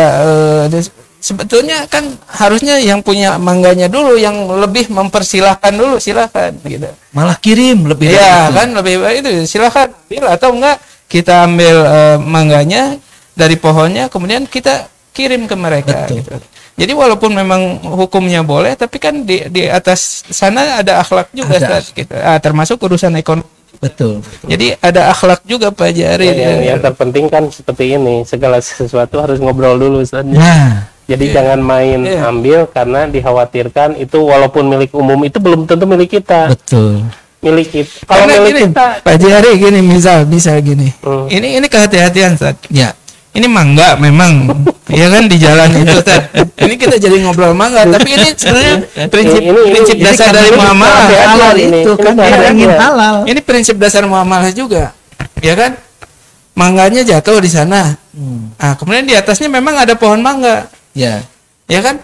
sebetulnya kan harusnya yang punya mangganya dulu yang lebih mempersilahkan dulu, silakan gitu. Malah kirim lebih Iya dari itu. kan lebih baik itu silakan ambil atau enggak kita ambil mangganya dari pohonnya kemudian kita kirim ke mereka. Betul. Gitu. Jadi walaupun memang hukumnya boleh, tapi kan di atas sana ada akhlak juga, Ada. Ustaz, gitu. Termasuk urusan ekonomi. Betul. Jadi ada akhlak juga Pak Jari. Yang terpenting kan seperti ini, segala sesuatu harus ngobrol dulu Ustaz. Nah, Jadi jangan main ambil karena dikhawatirkan itu walaupun milik umum itu belum tentu milik kita. betul. Milik kita. Kalau Karena milik gini, kita Pak Jari gini bisa gini. Ini kehati-hatian Ustaz. Ya. Ini mangga memang, ya kan di jalan itu. Ustaz. Ini kita jadi ngobrol mangga, tapi ini sebenarnya prinsip dasar dari muamalah. Halal itu kan Ini dia ingin ya. halal. Ini prinsip dasar muamalah juga, ya kan? Mangganya jatuh di sana. Nah, kemudian di atasnya memang ada pohon mangga, Ya. ya kan?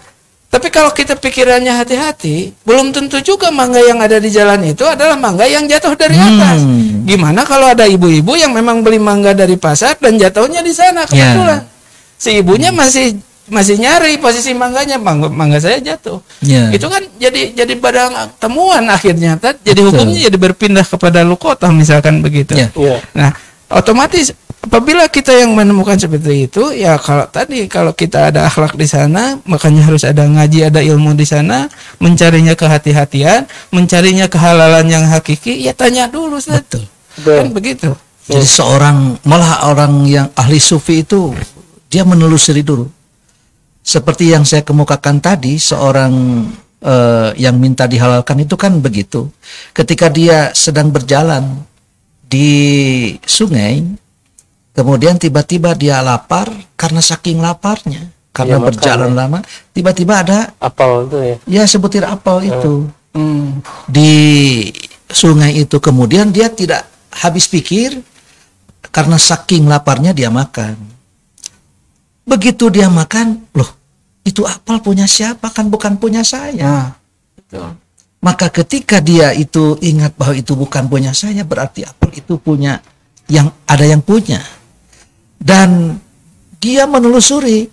Tapi kalau kita pikirannya hati-hati, belum tentu juga mangga yang ada di jalan itu adalah mangga yang jatuh dari atas. Gimana kalau ada ibu-ibu yang memang beli mangga dari pasar dan jatuhnya di sana kebetulan? Si ibunya masih nyari posisi mangganya, mangga saya jatuh. Ya. Itu kan jadi barang temuan akhirnya, jadi Betul. hukumnya jadi berpindah kepada lukotah misalkan begitu. Ya. Iya. Nah, otomatis apabila kita yang menemukan seperti itu, ya kalau kita ada akhlak di sana, makanya harus ada ngaji, ada ilmu di sana, mencarinya kehati-hatian, mencarinya kehalalan yang hakiki, ya tanya dulu, Ustaz. Betul. Kan begitu. Jadi malah orang yang ahli sufi itu dia menelusuri dulu. Seperti yang saya kemukakan tadi, seorang yang minta dihalalkan itu kan begitu. Ketika dia sedang berjalan di sungai, kemudian tiba-tiba dia lapar karena saking laparnya, karena Ya, berjalan lama, tiba-tiba ada apel itu ya. ya sebutir apel itu di sungai itu. Kemudian dia tidak habis pikir, karena saking laparnya dia makan. Begitu dia makan, loh, itu apel punya siapa? Kan bukan punya saya. Betul. Maka ketika dia itu ingat bahwa itu bukan punya saya, berarti apel itu punya ada yang punya. Dan dia menelusuri,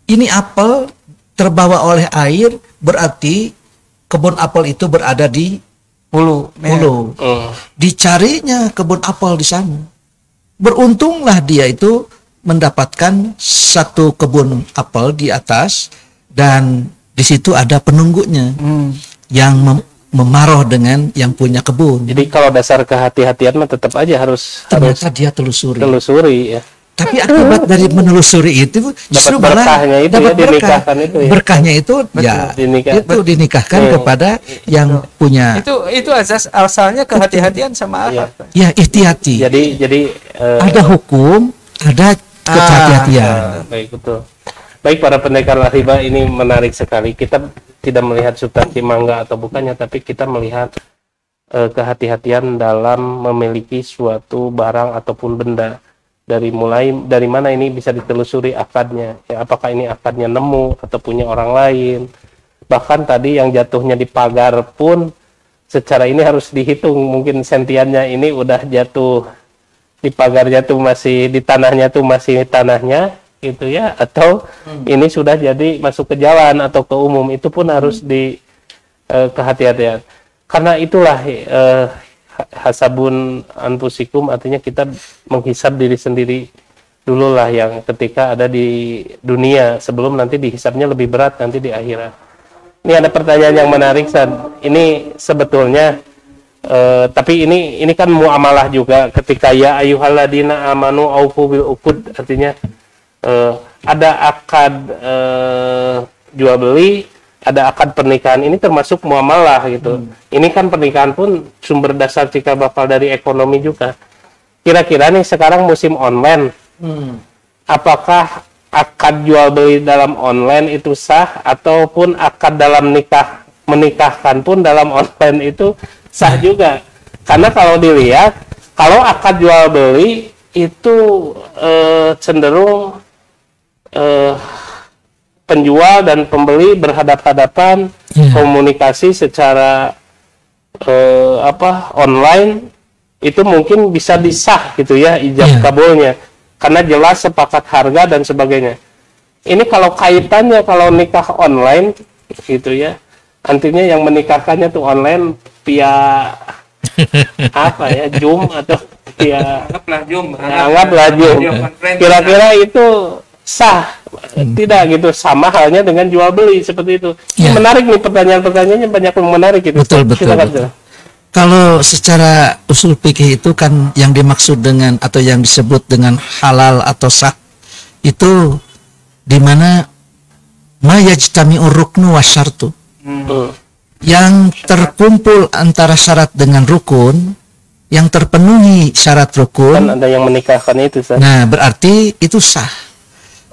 ini apel terbawa oleh air, berarti kebun apel itu berada di Hulu. hulu. Dicarinya kebun apel di sana. Beruntunglah dia itu mendapatkan satu kebun apel di atas, dan di situ ada penunggunya yang memarah dengan yang punya kebun. Jadi kalau dasar kehati-hatian mah tetap aja harus Ternyata dia telusuri. ya. Tapi akibat dari menelusuri itu justru malah berkahnya itu dapat ya, dinikahkan itu ya. Berkahnya itu ya Dinikah. itu dinikahkan kepada yang punya Itu asas asalnya kehati-hatian sama akad. ya ihtiyati. Jadi Ada hukum, ada kehati-hatian. baik, betul. Baik para pendekar riba, ini menarik sekali. Kita tidak melihat substansi mangga atau bukannya, tapi kita melihat kehati-hatian dalam memiliki suatu barang ataupun benda. Dari mana ini bisa ditelusuri akadnya, ya, apakah ini akadnya nemu atau punya orang lain. Bahkan tadi yang jatuhnya di pagar pun secara ini harus dihitung, mungkin sentiannya ini udah jatuh di pagarnya tuh masih di tanahnya tuh masih tanahnya gitu ya, atau ini sudah jadi masuk ke jalan atau ke umum, itu pun harus di kehati-hatian. Karena itulah hasabun anfusikum, artinya kita menghisab diri sendiri dulu lah, yang ketika ada di dunia sebelum nanti dihisabnya lebih berat nanti di akhirat. Ini ada pertanyaan yang menarik, San. Ini sebetulnya tapi ini kan muamalah juga, ketika ya ayyuhalladzina amanu aufu bil uqud, artinya ada akad jual beli, ada akad pernikahan, ini termasuk muamalah gitu. Ini kan pernikahan pun sumber dasar cikal bakal dari ekonomi juga. Kira-kira nih sekarang musim online, apakah akad jual beli dalam online itu sah, ataupun akad dalam menikahkan pun dalam online itu sah juga? Karena kalau dilihat, kalau akad jual beli itu cenderung penjual dan pembeli berhadap-hadapan, komunikasi secara online, itu mungkin bisa disah gitu ya, ijab kabulnya, karena jelas sepakat harga dan sebagainya. Ini kalau kaitannya kalau nikah online gitu ya, artinya yang menikahkannya tuh online via apa ya, Zoom atau via anggaplah Zoom. Kira-kira itu sah tidak gitu, sama halnya dengan jual beli seperti itu. Ini menarik nih, pertanyaan-pertanyaannya banyak yang menarik gitu. Betul. Kalau secara usul fikih itu kan yang dimaksud dengan atau yang disebut dengan halal atau sah itu di mana ma yajtami'ur ruknu wasyartu. Yang terkumpul antara syarat dengan rukun, yang terpenuhi syarat rukun. Kan ada yang menikahkan itu, Ustaz. Nah, berarti itu sah.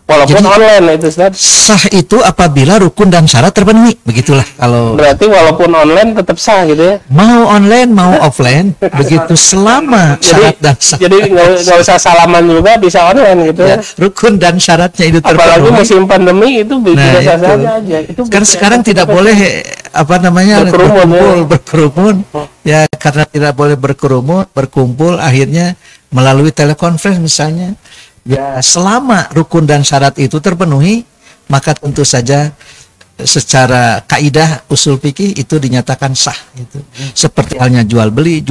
Walaupun Jadi, online itu, Ustaz. Sah itu apabila rukun dan syarat terpenuhi. Begitulah kalau. Berarti walaupun online tetap sah gitu ya. Mau online mau offline begitu selama syarat dan syarat. Jadi nggak usah salaman juga, bisa online gitu ya. Rukun dan syaratnya itu terpenuhi. Apalagi musim pandemi itu bisa saja aja. Itu kan sekarang tidak boleh berkerumun. Ya, karena tidak boleh berkumpul, akhirnya melalui telekonferensi misalnya. Ya, selama rukun dan syarat itu terpenuhi, maka tentu saja secara kaidah usul fikih itu dinyatakan sah gitu. Seperti halnya jual beli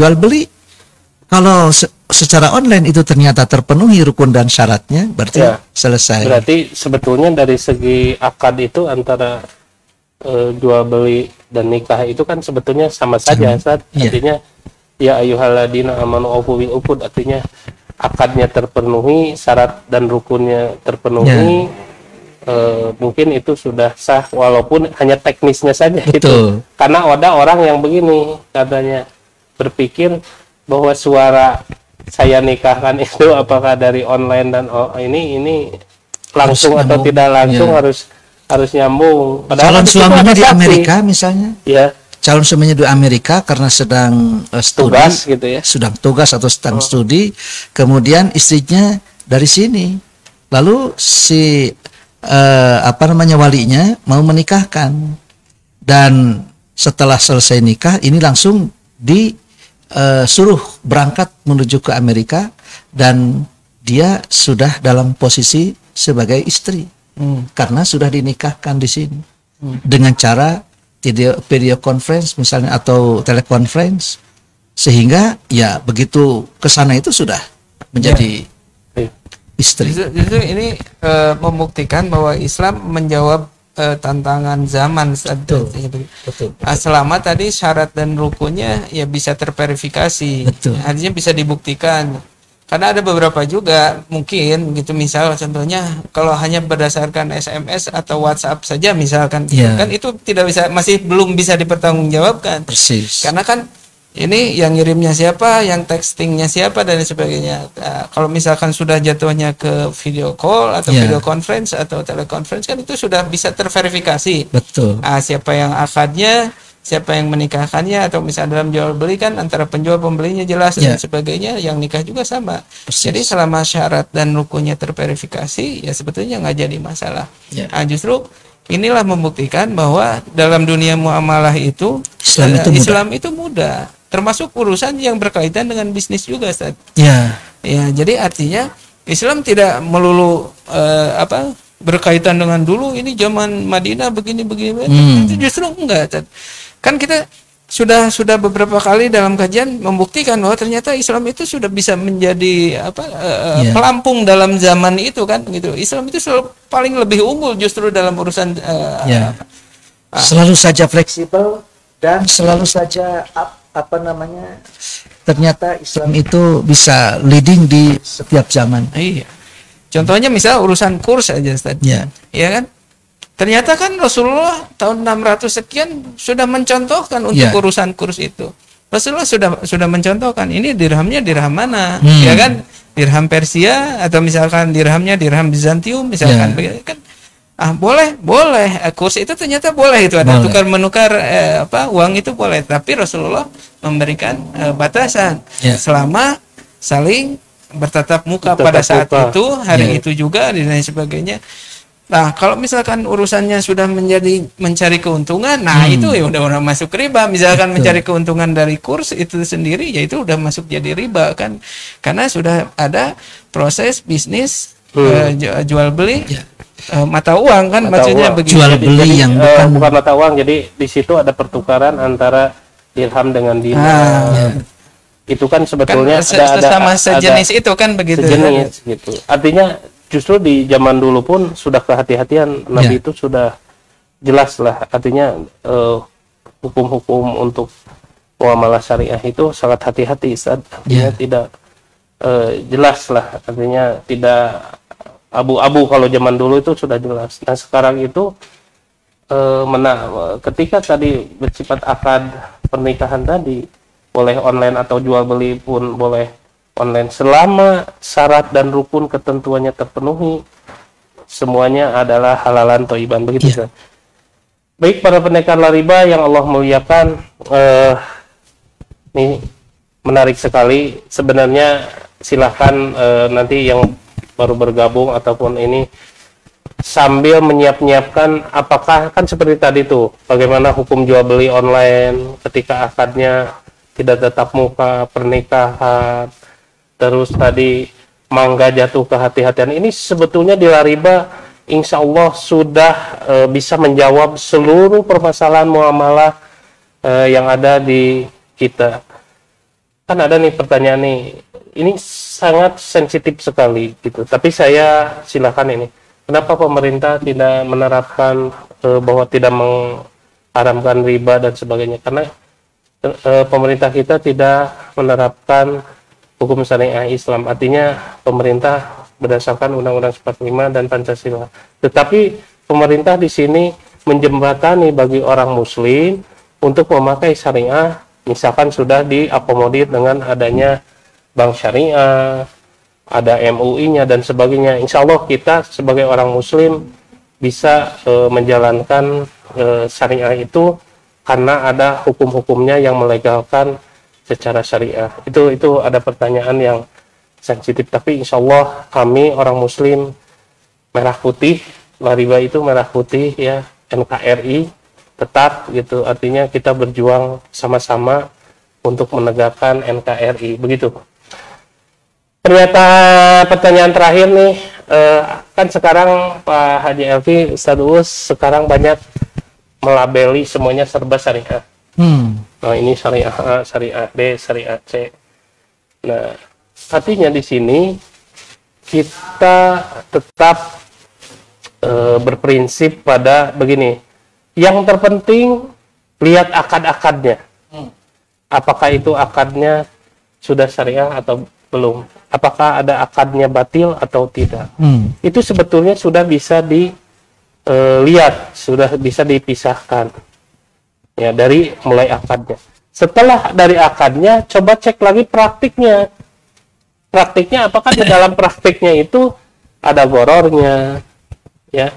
kalau secara online itu ternyata terpenuhi rukun dan syaratnya, berarti selesai. Berarti sebetulnya dari segi akad itu antara jual beli dan nikah itu kan sebetulnya sama saja, Ustaz. Artinya ya ayyuhalladzina amanu aufu bil uqud, artinya akadnya terpenuhi, syarat dan rukunnya terpenuhi, mungkin itu sudah sah, walaupun hanya teknisnya saja. Itu karena ada orang yang begini katanya, berpikir bahwa suara saya nikahkan itu apakah dari online dan ini langsung atau tidak langsung, harus nyambung. Padahal calon suaminya di Amerika misalnya, calon suaminya di Amerika karena sedang studi, Tugas gitu ya. sedang tugas atau sedang studi, kemudian istrinya dari sini, lalu si walinya mau menikahkan, dan setelah selesai nikah ini langsung disuruh berangkat menuju ke Amerika, dan dia sudah dalam posisi sebagai istri karena sudah dinikahkan di sini dengan cara video conference misalnya atau teleconference, sehingga ya begitu ke sana itu sudah menjadi istri. Justru ini membuktikan bahwa Islam menjawab tantangan zaman saat itu. Betul. Selama tadi syarat dan rukunnya ya bisa terverifikasi, artinya bisa dibuktikan. Karena ada beberapa juga mungkin gitu, misal contohnya kalau hanya berdasarkan SMS atau WhatsApp saja misalkan, kan itu tidak bisa, masih belum bisa dipertanggungjawabkan. Persis. Karena kan ini yang ngirimnya siapa, yang textingnya siapa dan sebagainya. Kalau misalkan sudah jatuhnya ke video call atau video conference atau teleconference, kan itu sudah bisa terverifikasi. Betul. Siapa yang akadnya, siapa yang menikahkannya, atau misalnya dalam jual beli kan antara penjual pembelinya jelas dan sebagainya, yang nikah juga sama. Jadi selama syarat dan rukunnya terverifikasi, ya sebetulnya nggak jadi masalah. Justru inilah membuktikan bahwa dalam dunia muamalah itu Islam itu mudah. Termasuk urusan yang berkaitan dengan bisnis juga, Ustaz. Ya, jadi artinya Islam tidak melulu berkaitan dengan dulu ini zaman Madinah begini. Itu justru enggak, Ustaz. Kan kita sudah beberapa kali dalam kajian membuktikan bahwa ternyata Islam itu sudah bisa menjadi pelampung dalam zaman itu kan gitu. Islam itu selalu paling lebih unggul justru dalam urusan selalu saja fleksibel dan selalu saja ternyata Islam itu bisa leading di setiap zaman. Iya. Contohnya misal urusan kurs aja, Ustaz. Ya kan? Ternyata kan Rasulullah tahun 600 sekian sudah mencontohkan untuk urusan kurs itu. Rasulullah sudah mencontohkan ini dirhamnya dirham mana, ya kan? Dirham Persia atau misalkan dirhamnya dirham Bizantium misalkan, kan? Boleh. Kurs itu ternyata boleh, itu ada tukar menukar uang itu boleh, tapi Rasulullah memberikan batasan selama saling bertatap muka pada saat itu, hari itu juga dan lain sebagainya. Nah, kalau misalkan urusannya sudah menjadi mencari keuntungan, itu ya udah masuk riba. Misalkan mencari keuntungan dari kurs itu sendiri, ya itu udah masuk jadi riba kan, karena sudah ada proses bisnis jual beli mata uang kan, maksudnya begitu. Jual beli yang bukan mata uang, jadi di situ ada pertukaran antara dirham dengan dinar. Itu kan sebetulnya kan ada sejenis itu kan begitu. Sejenis gitu. Artinya justru di zaman dulu pun sudah kehati-hatian Nabi itu sudah jelas lah, artinya hukum-hukum untuk muamalah syariah itu sangat hati-hati, artinya tidak jelas lah, artinya tidak abu-abu. Kalau zaman dulu itu sudah jelas. Nah sekarang itu ketika tadi bersifat akad pernikahan tadi boleh online atau jual beli pun boleh online selama syarat dan rukun ketentuannya terpenuhi, semuanya adalah halalan thayyiban, begitu kan? Baik para pendekar riba yang Allah muliakan, ini menarik sekali sebenarnya. Silahkan nanti yang baru bergabung ataupun ini sambil menyiapkan apakah kan seperti tadi tuh, bagaimana hukum jual beli online ketika akadnya tidak tatap muka, pernikahan, terus tadi mangga jatuh ke hati-hatian. Ini sebetulnya di riba insya Allah sudah bisa menjawab seluruh permasalahan muamalah yang ada di kita. Kan ada nih pertanyaan nih, ini sangat sensitif sekali gitu, tapi saya silakan ini, kenapa pemerintah tidak menerapkan bahwa tidak mengharamkan riba dan sebagainya? Karena pemerintah kita tidak menerapkan hukum syariah Islam, artinya pemerintah berdasarkan Undang-Undang 45 dan Pancasila. Tetapi pemerintah di sini menjembatani bagi orang Muslim untuk memakai syariah, misalkan sudah diakomodir dengan adanya bank syariah, ada MUI-nya dan sebagainya. Insya Allah kita sebagai orang Muslim bisa menjalankan syariah itu karena ada hukum-hukumnya yang melegalkan secara syariah. Itu ada pertanyaan yang sensitif, tapi insya Allah kami orang muslim merah putih, Lariba itu merah putih ya, NKRI tetap gitu, artinya kita berjuang sama-sama untuk menegakkan NKRI, begitu. Ternyata pertanyaan terakhir nih, kan sekarang Pak Haji Elvi, Ustadz Uus sekarang banyak melabeli semuanya serba syariah. Nah ini syariah A, syariah B, syariah C. Nah artinya di sini kita tetap berprinsip pada begini, yang terpenting lihat akad-akadnya, apakah itu akadnya sudah syariah atau belum, apakah ada akadnya batil atau tidak. Itu sebetulnya sudah bisa dilihat, sudah bisa dipisahkan ya dari mulai akadnya. Setelah dari akadnya, coba cek lagi praktiknya. Praktiknya apakah di dalam praktiknya itu ada gorornya, ya,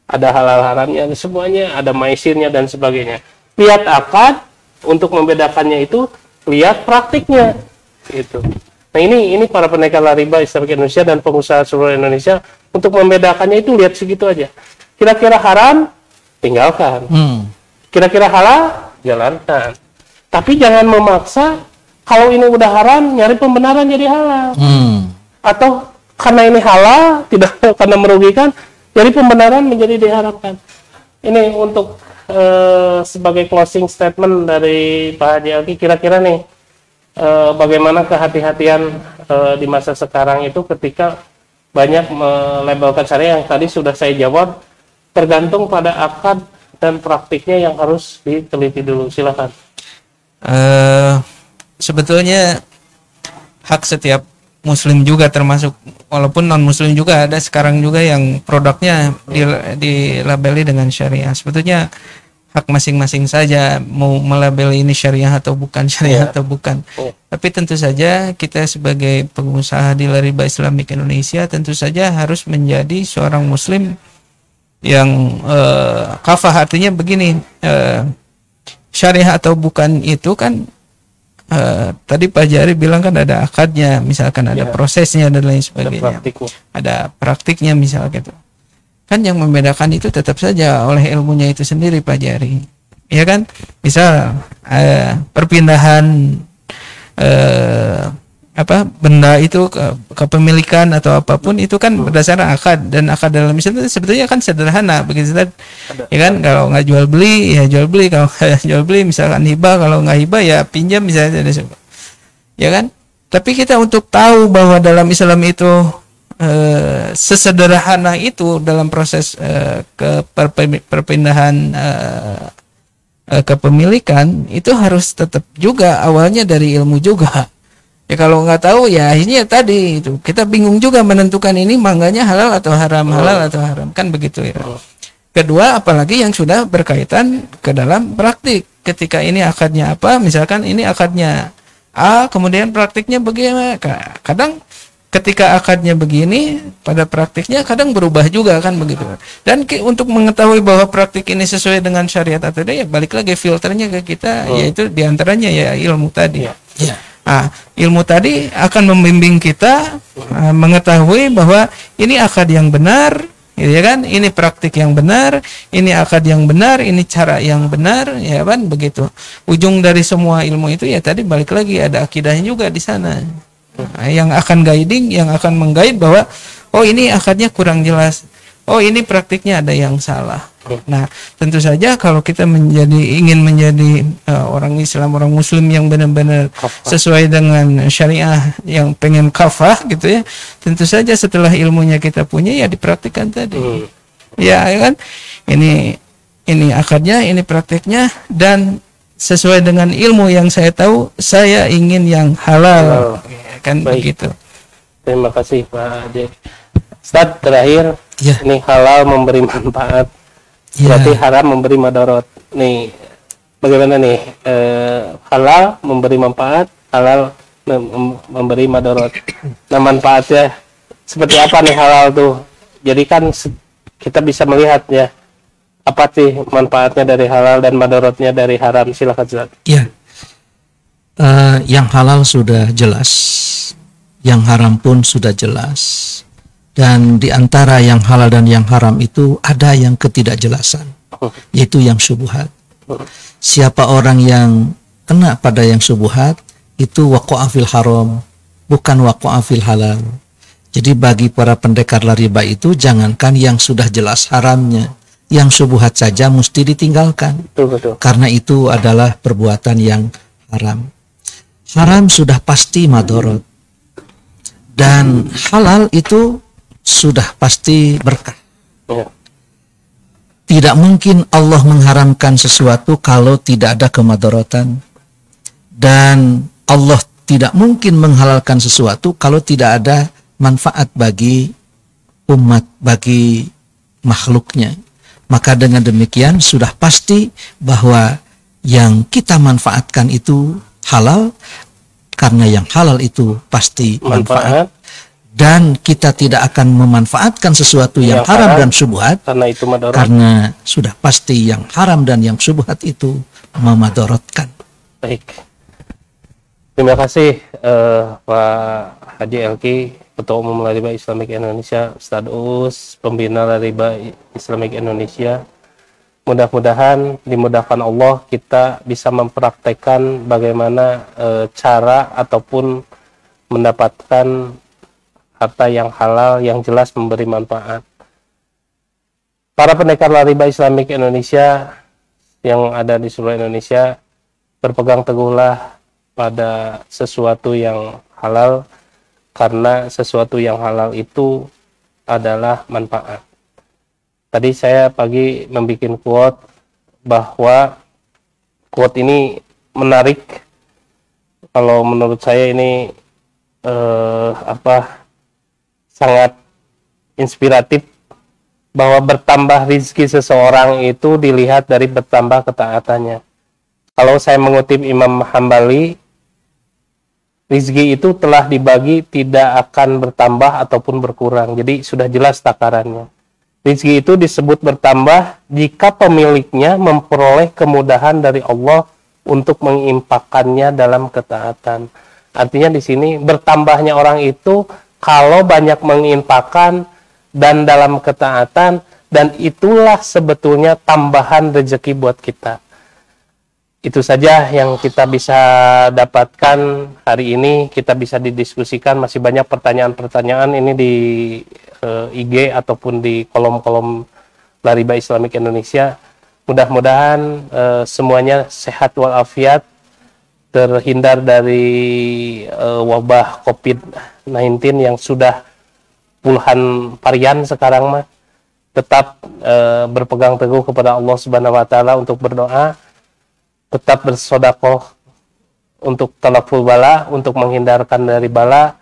ada halal haramnya, semuanya, ada maisirnya dan sebagainya. Lihat akad, untuk membedakannya itu lihat praktiknya, gitu. Nah ini para pendekar riba Islamic Indonesia dan pengusaha seluruh Indonesia untuk membedakannya itu lihat segitu aja. Kira-kira haram, tinggalkan. Kira-kira halal, jalankan. Tapi jangan memaksa. Kalau ini udah haram, nyari pembenaran jadi halal. Atau karena ini halal, tidak karena merugikan, jadi pembenaran menjadi diharamkan. Ini untuk sebagai closing statement dari Pak Haji Elvi, kira-kira nih bagaimana kehati-hatian di masa sekarang itu ketika banyak melabelkan syariah, yang tadi sudah saya jawab, tergantung pada akad dan praktiknya yang harus diteliti dulu. Silakan. Sebetulnya hak setiap muslim juga, termasuk walaupun non muslim juga ada sekarang juga yang produknya dilabeli dengan syariah. Sebetulnya hak masing-masing saja mau melabeli ini syariah atau bukan, syariah atau bukan. Tapi tentu saja kita sebagai pengusaha di Lariba Islamic Indonesia tentu saja harus menjadi seorang muslim yang kafah. Artinya begini, syariah atau bukan itu kan tadi Pak Jari bilang kan ada akadnya, misalkan ada prosesnya dan lain sebagainya, ada praktiknya misalnya gitu. Kan yang membedakan itu tetap saja oleh ilmunya itu sendiri Pak Jari, ya kan? Misal perpindahan benda itu kepemilikan atau apapun itu kan berdasarkan akad, dan akad dalam Islam itu sebetulnya kan sederhana begitu, ya kan? Kalau nggak jual beli ya jual beli, kalau nggak jual beli misalkan hibah, kalau nggak hibah ya pinjam misalnya, ya kan? Tapi kita untuk tahu bahwa dalam Islam itu sesederhana itu dalam proses perpindahan kepemilikan itu harus tetap juga awalnya dari ilmu juga. Ya kalau nggak tahu ya akhirnya tadi itu kita bingung juga menentukan ini mangganya halal atau haram, halal atau haram, kan begitu ya. Kedua, apalagi yang sudah berkaitan ke dalam praktik. Ketika ini akadnya apa, misalkan ini akadnya A, kemudian praktiknya bagaimana? Kadang ketika akadnya begini, pada praktiknya kadang berubah juga kan begitu. Dan untuk mengetahui bahwa praktik ini sesuai dengan syariat atau tidak, ya balik lagi filternya ke kita, yaitu diantaranya ya ilmu tadi. Ilmu tadi akan membimbing kita mengetahui bahwa ini akad yang benar, ya kan? Ini praktik yang benar, ini akad yang benar, ini cara yang benar, ya kan? Begitu. Ujung dari semua ilmu itu ya tadi balik lagi ada akidahnya juga di sana. Yang akan guiding, yang akan mengguide bahwa oh ini akadnya kurang jelas, oh ini praktiknya ada yang salah. Nah, tentu saja kalau kita ingin menjadi orang Islam, orang Muslim yang benar-benar sesuai dengan syariah, yang pengen kafah gitu ya, tentu saja setelah ilmunya kita punya ya dipraktikkan tadi. Ya kan? Ini akadnya, ini praktiknya, dan sesuai dengan ilmu yang saya tahu, saya ingin yang halal. Kan begitu. Terima kasih Pak Ade. Ustaz, terakhir, ini halal memberi manfaat, berarti haram memberi madarat. Nih, bagaimana nih? Halal memberi manfaat, halal memberi madarat. Nah, manfaatnya seperti apa nih halal tuh? Jadi kan kita bisa melihat ya, Apa sih manfaatnya dari halal dan madaratnya dari haram? Silakan Ustaz. Ya, yang halal sudah jelas, yang haram pun sudah jelas. Dan di antara yang halal dan yang haram itu ada yang ketidakjelasan, yaitu yang syubhat. Siapa orang yang kena pada yang syubhat, itu waqa'a fil haram, bukan waqa'a fil halal. Jadi bagi para pendekar riba itu, jangankan yang sudah jelas haramnya, yang syubhat saja mesti ditinggalkan. Betul. Karena itu adalah perbuatan yang haram. Haram sudah pasti madorot. Dan halal itu sudah pasti berkah. Ya. Tidak mungkin Allah mengharamkan sesuatu kalau tidak ada kemadorotan. Dan Allah tidak mungkin menghalalkan sesuatu kalau tidak ada manfaat bagi umat, bagi makhluknya. Maka dengan demikian sudah pasti bahwa yang kita manfaatkan itu halal, karena yang halal itu pasti manfaat. Dan kita tidak akan memanfaatkan sesuatu yang haram dan syubhat, karena itu madarat. Karena sudah pasti yang haram dan yang syubhat itu memadorotkan. Baik. Terima kasih Pak Haji Elki, Ketua Umum Lariba Islamic Indonesia, Ustadz Uus, Pembina Lariba Islamic Indonesia. Mudah-mudahan dimudahkan Allah kita bisa mempraktekkan bagaimana cara ataupun mendapatkan harta yang halal yang jelas memberi manfaat. Para pendekar riba Islamic Indonesia yang ada di seluruh Indonesia, berpegang teguhlah pada sesuatu yang halal, karena sesuatu yang halal itu adalah manfaat. Tadi saya pagi membuat quote, bahwa quote ini menarik. Kalau menurut saya ini sangat inspiratif, bahwa bertambah rizki seseorang itu dilihat dari bertambah ketaatannya. Kalau saya mengutip Imam Hambali, rizki itu telah dibagi, tidak akan bertambah ataupun berkurang. Jadi sudah jelas takarannya. Rizki itu disebut bertambah jika pemiliknya memperoleh kemudahan dari Allah untuk mengimpakannya dalam ketaatan. Artinya di sini bertambahnya orang itu kalau banyak menginfakkan dan dalam ketaatan, dan itulah sebetulnya tambahan rezeki buat kita. Itu saja yang kita bisa dapatkan hari ini. Kita bisa didiskusikan, masih banyak pertanyaan-pertanyaan ini di IG ataupun di kolom-kolom Lariba Islamic Indonesia. Mudah-mudahan semuanya sehat walafiat, terhindar dari wabah COVID-19 yang sudah puluhan varian sekarang mah. Tetap berpegang teguh kepada Allah Subhanahu wa taala untuk berdoa, tetap bersedekah untuk talaful bala, untuk menghindarkan dari bala.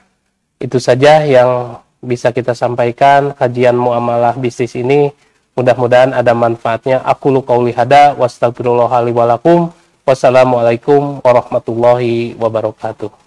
Itu saja yang bisa kita sampaikan. Kajian muamalah bisnis ini mudah-mudahan ada manfaatnya. Aqulu qauli hada wa astaghfirullah li wa lakum. Wassalamualaikum warahmatullahi wabarakatuh.